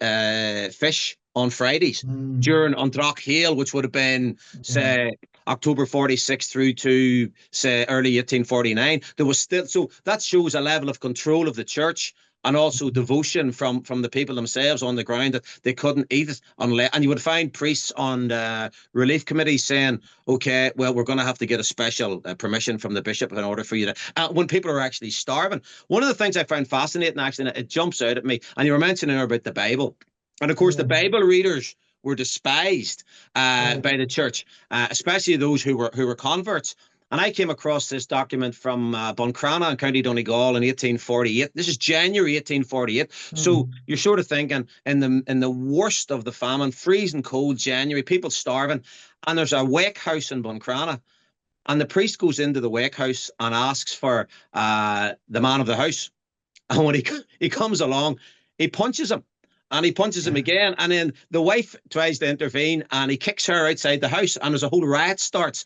fish on Fridays during Andrach Hale, which would have been, say, October 46 through to, say, early 1849. There was still, so that shows a level of control of the church and also devotion from the people themselves on the ground, that they couldn't eat it unless. And you would find priests on relief committees saying, "Okay, well, we're going to have to get a special permission from the bishop in order for you to." When people are actually starving, one of the things I found fascinating, actually, and it jumps out at me, and you were mentioning about the Bible, and of course, the Bible readers were despised by the church, especially those who were converts. And I came across this document from Buncrana in County Donegal in 1848. This is January 1848. So you're sort of thinking in the worst of the famine, freezing cold January, people starving, and there's a wake house in Buncrana, and the priest goes into the wake house and asks for the man of the house. And when he comes along, he punches him. And he punches him again, and then the wife tries to intervene, and he kicks her outside the house, and there's a whole riot starts,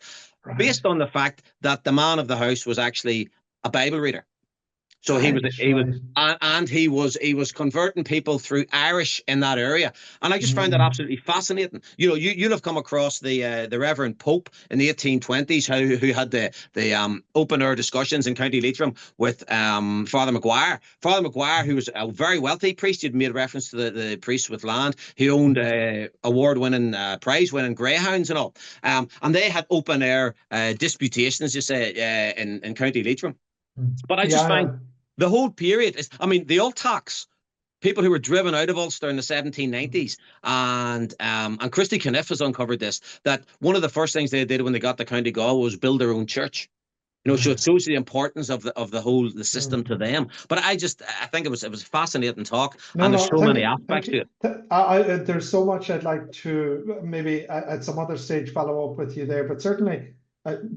based on the fact that the man of the house was actually a Bible reader. So he was converting people through Irish in that area, and I just found that absolutely fascinating. You'll have come across the Reverend Pope in the 1820s, who had the open air discussions in County Leitrim with Father Maguire. Father Maguire, who was a very wealthy priest, you'd made reference to the priest with land. He owned award-winning, prize-winning greyhounds and all, and they had open air disputations, you say, in County Leitrim. But I just find the whole period is, I mean, the Ultaks, people who were driven out of Ulster in the 1790s, and Christy Caniff has uncovered this, that one of the first things they did when they got to County Galway was build their own church. So it shows the importance of the system to them. But I think it was fascinating talk, and there's so many aspects to it. There's so much I'd like to maybe at some other stage follow up with you there, but certainly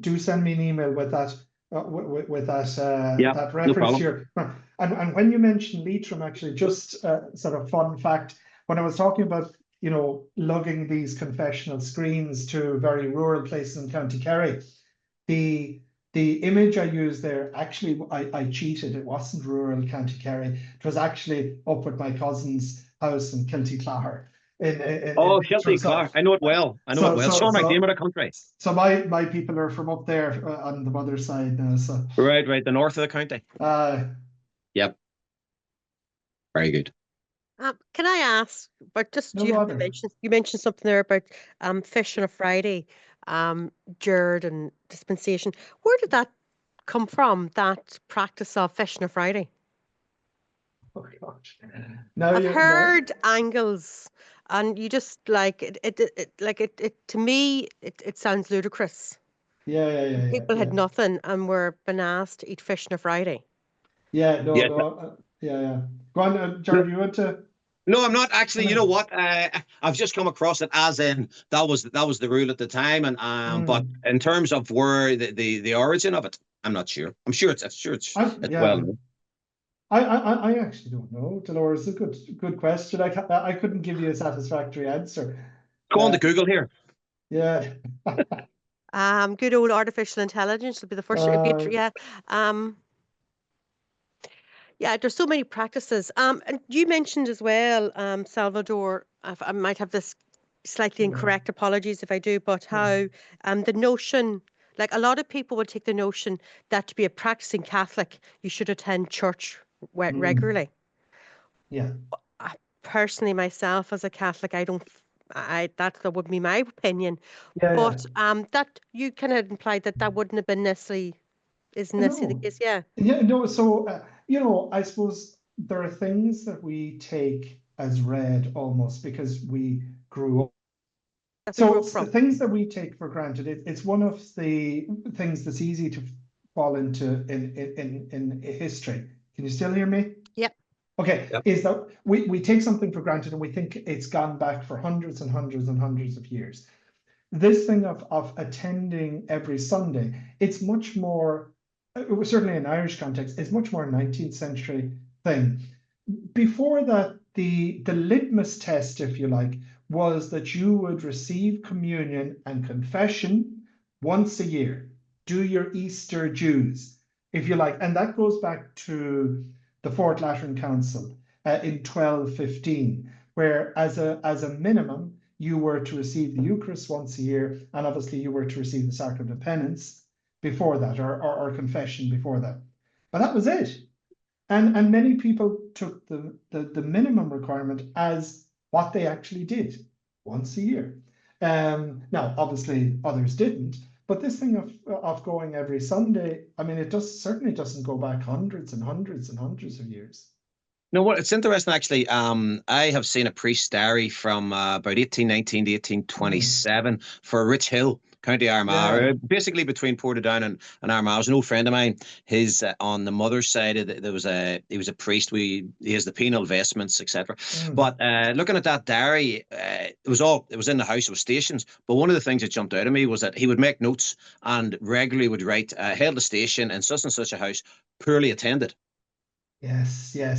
do send me an email with that. With that reference here. And when you mentioned Leitrim, actually, just sort of fun fact, when I was talking about, lugging these confessional screens to very rural places in County Kerry, the image I used there, actually, I cheated. It wasn't rural County Kerry. It was actually up at my cousin's house in Kilty Clare. Kilty Clare. I know it well. Sean McDermott of country. So my people are from up there on the mother's side now. So right, the north of the county. Yep. Very good. Can I ask, but just you mentioned something there about fish on a Friday, Gerd and dispensation. Where did that come from? That practice of fish on a Friday? Oh gosh. I've heard angles. And you just it to me, it sounds ludicrous. Yeah. People had nothing and were been asked to eat fish on a Friday. Yeah. Go on, Jared, you want to? No, I'm not actually. You know what? I've just come across it as in that was the rule at the time, and but in terms of where the origin of it, I'm not sure. I'm sure it's well known. I actually don't know, Dolores. It's a good question. I couldn't give you a satisfactory answer. Go on to Google here. Yeah. Good old artificial intelligence will be the first. Yeah, there's so many practices. And you mentioned as well, Salvador, I might have this slightly incorrect, apologies if I do, but how the notion, like a lot of people would take the notion that to be a practicing Catholic, you should attend church regularly. Yeah. Personally, myself as a Catholic, that would be my opinion. Yeah, but that you kind of implied that wouldn't have been necessarily, isn't necessarily the case, yeah. Yeah, no, so I suppose there are things that we take as read almost because we grew up. So things that we take for granted, it's one of the things that's easy to fall into in history. Can you still hear me? Yep. Okay, yep. Is that we take something for granted and we think it's gone back for hundreds and hundreds and hundreds of years. This thing of attending every Sunday, it's much more, certainly in Irish context, it's much more a 19th century thing. Before that, the litmus test, if you like, was that you would receive communion and confession once a year. Do your Easter dues, if you like. And that goes back to the Fourth Lateran Council in 1215, where as a minimum, you were to receive the Eucharist once a year, and obviously you were to receive the Sacrament of Penance before that, or confession before that. But that was it. And many people took the minimum requirement as what they actually did once a year. Now, obviously, others didn't, but this thing of going every Sunday, I mean, it certainly doesn't go back hundreds and hundreds and hundreds of years. No, what it's interesting actually. I have seen a priest diary from about 1819 to 1827 for Rich Hill, County Armagh, basically between Portadown and Armagh. It was an old friend of mine. His on the mother's side, he was a priest. He has the penal vestments, etc. But looking at that diary, it was in the house. It was stations. But one of the things that jumped out at me was that he would make notes and regularly would write, held a station in such and such a house, poorly attended. Yes, yeah.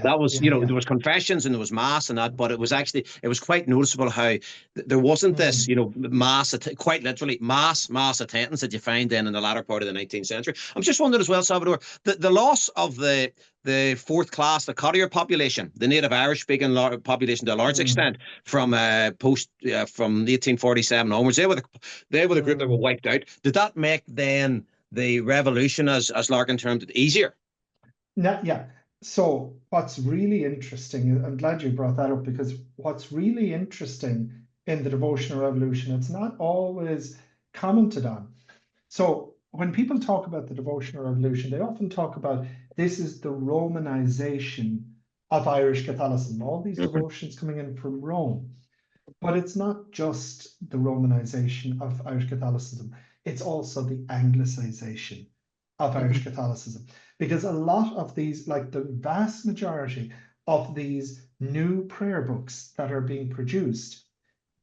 That was, there was confessions and there was mass and that, but it was quite noticeable how there wasn't this, quite literally mass attendance that you find then in the latter part of the 19th century. I'm just wondering as well, Salvador, the loss of the fourth class, the cottier population, the native Irish speaking population to a large extent from from 1847 onwards, they were the group that were wiped out. Did that make then the revolution, as Larkin termed it, easier? Yeah. So what's really interesting, I'm glad you brought that up, because what's really interesting in the devotional revolution, it's not always commented on. So when people talk about the devotional revolution, they often talk about this is the Romanization of Irish Catholicism, all these devotions coming in from Rome. But it's not just the Romanization of Irish Catholicism, it's also the Anglicization of Irish Catholicism. Because a lot of these, like the vast majority of these new prayer books that are being produced,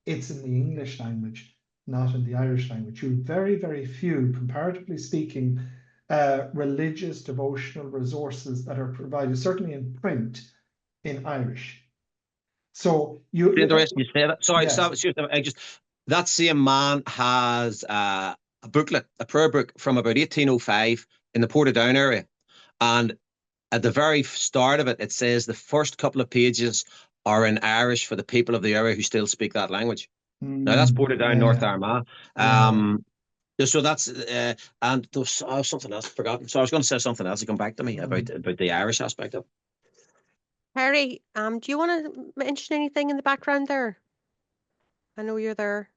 it's in the English language, not in the Irish language. You have very, very few, comparatively speaking, religious devotional resources that are provided, certainly in print, in Irish. So interesting you say that. Sorry, that same man has a booklet, a prayer book from about 1805 in the Portadown area. And at the very start of it, it says the first couple of pages are in Irish for the people of the area who still speak that language. Now that's Portadown, North Armagh. So that's and there was something else I've forgotten. So I was going to say something else to come back to me about the Irish aspect of it. Harry, do you want to mention anything in the background there? I know you're there.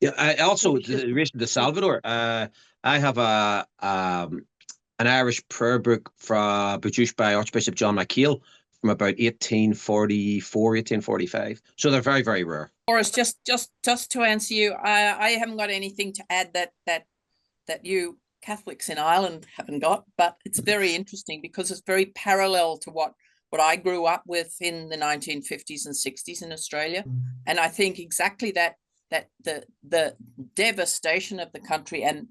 Yeah, I also in relation to Salvador, I have an Irish prayer book produced by Archbishop John McHale from about 1844, 1845. So they're very, very rare. Boris, just to answer you, I haven't got anything to add that you Catholics in Ireland haven't got, but it's very interesting because it's very parallel to what I grew up with in the 1950s and 60s in Australia. And I think exactly that the devastation of the country and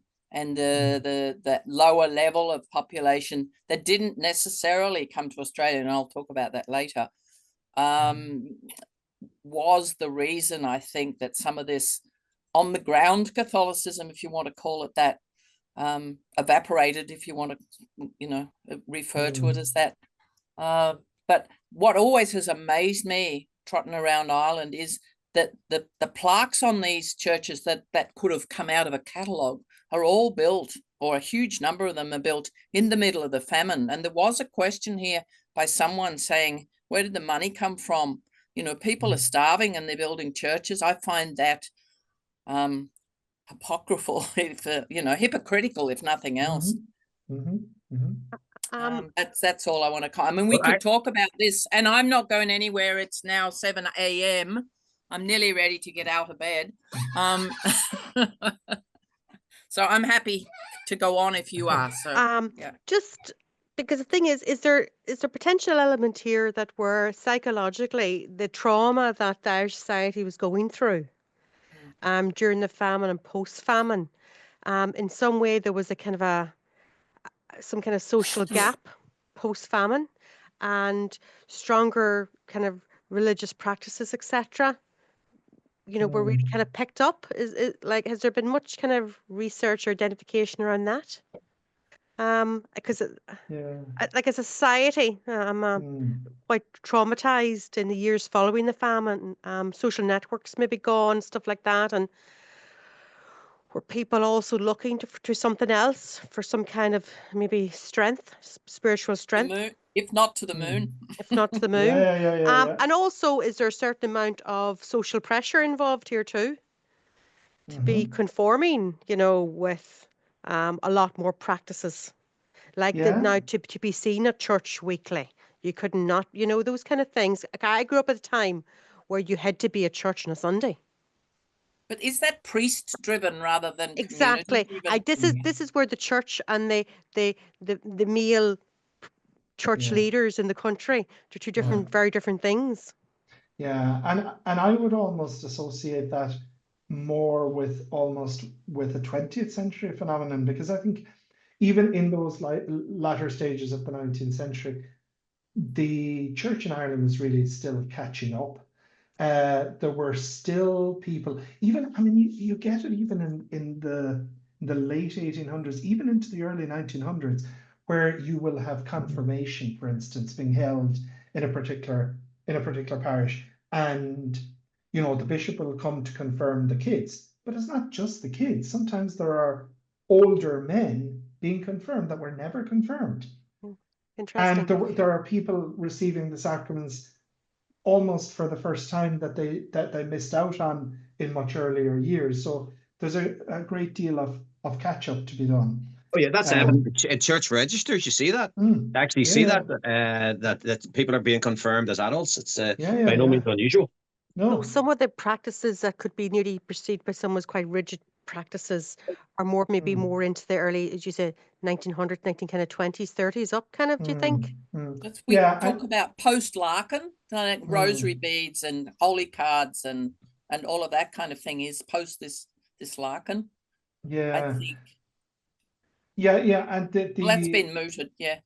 the lower level of population that didn't necessarily come to Australia, and I'll talk about that later, was the reason I think that some of this on the ground Catholicism, if you want to call it that, evaporated, if you want to, refer to it as that. But what always has amazed me trotting around Ireland is that the plaques on these churches that could have come out of a catalogue are all built, or a huge number of them are built in the middle of the famine. And there was a question here by someone saying, where did the money come from? People are starving and they're building churches. I find that apocryphal, hypocritical, if nothing else. That's all I want to comment. I mean, we could talk about this, and I'm not going anywhere. It's now 7 a.m. I'm nearly ready to get out of bed. So I'm happy to go on if you are. So just because the thing is there potential element here that were psychologically the trauma that the Irish society was going through during the famine and post-famine. In some way there was a kind of some kind of social gap post-famine, and stronger kind of religious practices, etc. Were really kind of picked up. Is it like, has there been much kind of research or identification around that? Because like as a society, I'm quite traumatized in the years following the famine. Social networks maybe gone, stuff like that, and were people also looking to something else for some kind of maybe strength, spiritual strength? If not to the moon. if not to the Yeah, moon. yeah. And also, is there a certain amount of social pressure involved here too, to be conforming, you know, with a lot more practices, like that Yeah. now to be seen at church weekly. You could not, you know, those kind of things. Like, I grew up at a time where you had to be at church on a Sunday. But is that priest driven rather than Exactly. community driven? This is where the church and the male church Yeah. leaders in the country, they're two different, very different things. Yeah, and I would almost associate that more with a 20th century phenomenon, because I think even in those latter stages of the 19th century, the church in Ireland was really still catching up. There were still people, even, I mean, you get it even in the late 1800s, even into the early 1900s, where you will have confirmation, for instance, being held in a particular parish, and you know the bishop will come to confirm the kids. But it's not just the kids. Sometimes there are older men being confirmed that were never confirmed. And Interesting. there are people receiving the sacraments almost for the first time that they missed out on in much earlier years. So there's a great deal of catch up to be done. Oh yeah, that's evident in church registers. You see that. Actually, see that that people are being confirmed as adults. It's by no means unusual. No. So some of the practices that could be nearly perceived by some as quite rigid practices are more, maybe more into the early, as you said, 1900s, 1920s, 30s up, kind of. Do you think? We talk about post-Larkin, like rosary beads and holy cards and all of that kind of thing is post this Larkin. Yeah. I think. Yeah, and well, that's been mooted. Yeah.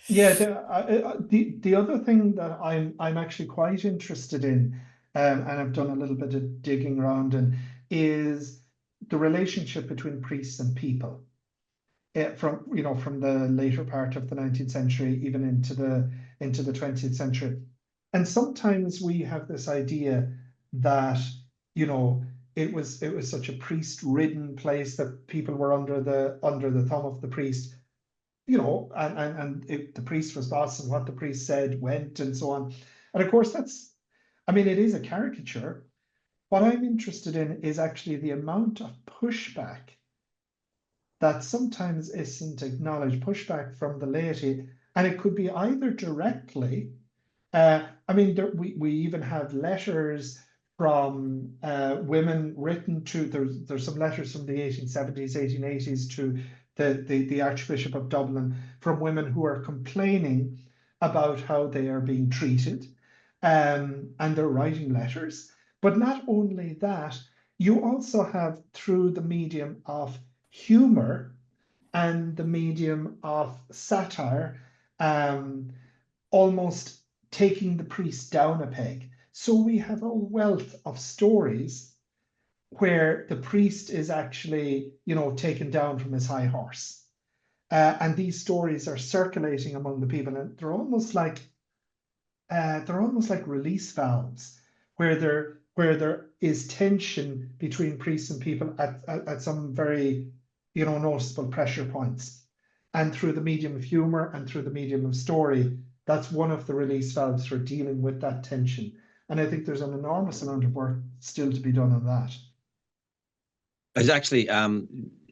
Yeah, the other thing that I'm actually quite interested in, and I've done a little bit of digging around in, is the relationship between priests and people. From the later part of the 19th century, even into the 20th century. And sometimes we have this idea that, you know, it was such a priest-ridden place that people were under the thumb of the priest, you know, and the priest was boss, and what the priest said went, and so on. And of course, it is a caricature. What I'm interested in is actually the amount of pushback that sometimes isn't acknowledged, pushback from the laity, and it could be either directly. We even have letters from women written to. There's some letters from the 1870s, 1880s to the Archbishop of Dublin, from women who are complaining about how they are being treated, and they're writing letters. But not only that, you also have, through the medium of humor and the medium of satire, almost taking the priest down a peg. So we have a wealth of stories where the priest is actually, you know, taken down from his high horse. And these stories are circulating among the people, and they're almost like release valves, where there is tension between priests and people at some very, you know, noticeable pressure points. And through the medium of humor and through the medium of story, that's one of the release valves for dealing with that tension. And I think there's an enormous amount of work still to be done on that. It's actually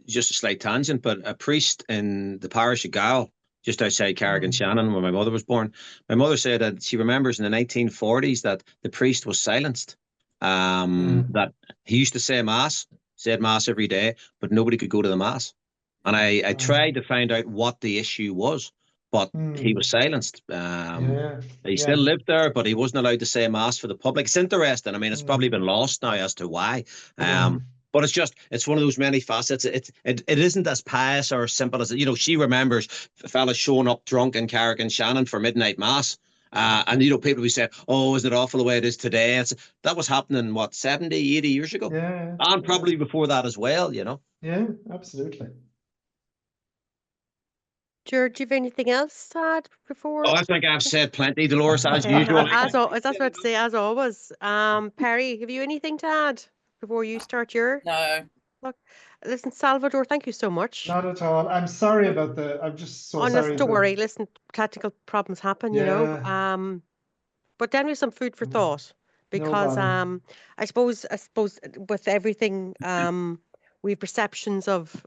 just a slight tangent, but a priest in the parish of Gall, just outside Carrick-on-Shannon, where my mother was born. My mother said that she remembers in the 1940s that the priest was silenced. That he used to say mass, said mass every day, but nobody could go to the mass. And I tried to find out what the issue was, but he was silenced. He still lived there, but he wasn't allowed to say mass for the public. It's interesting. I mean, it's probably been lost now as to why. But it's one of those many facets. It isn't as pious or simple as, you know, she remembers fellas showing up drunk in Carrick-on-Shannon for midnight mass. And, you know, people will say, oh, is it awful the way it is today? That was happening, 70, 80 years ago? Yeah. And probably before that as well, you know? Yeah, absolutely. George, do you have anything else to add before? Oh, I think I've said plenty, Dolores, as usual. That's what I would say, as always. Perry, have you anything to add before you start your? No. Look, Listen, Salvador, thank you so much. Not at all. I'm sorry about I'm just so Honest, sorry. don't worry. Listen, technical problems happen, you know. Yeah. But then with some food for thought, No because bother. I suppose with everything we have perceptions of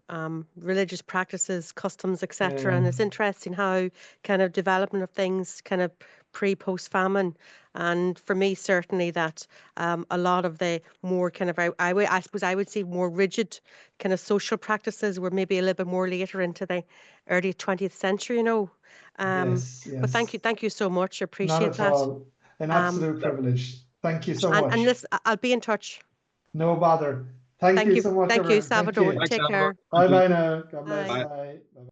religious practices, customs, etc. And Yeah. it's interesting how kind of development of things kind of post-famine. And for me, certainly that a lot of the more kind of I suppose I would say more rigid kind of social practices were maybe a little bit more later into the early 20th century, you know. Yes, But thank yes. you so much. I Not appreciate at that. all. An Um, absolute privilege. Thank you so and much. listen, I'll be in touch. No bother. Thank you so much, Thank you, everyone. Thank Salvador. you. Thanks, Take Salvador. care. Bye bye now. God bless. Bye. Bye. Bye. Bye.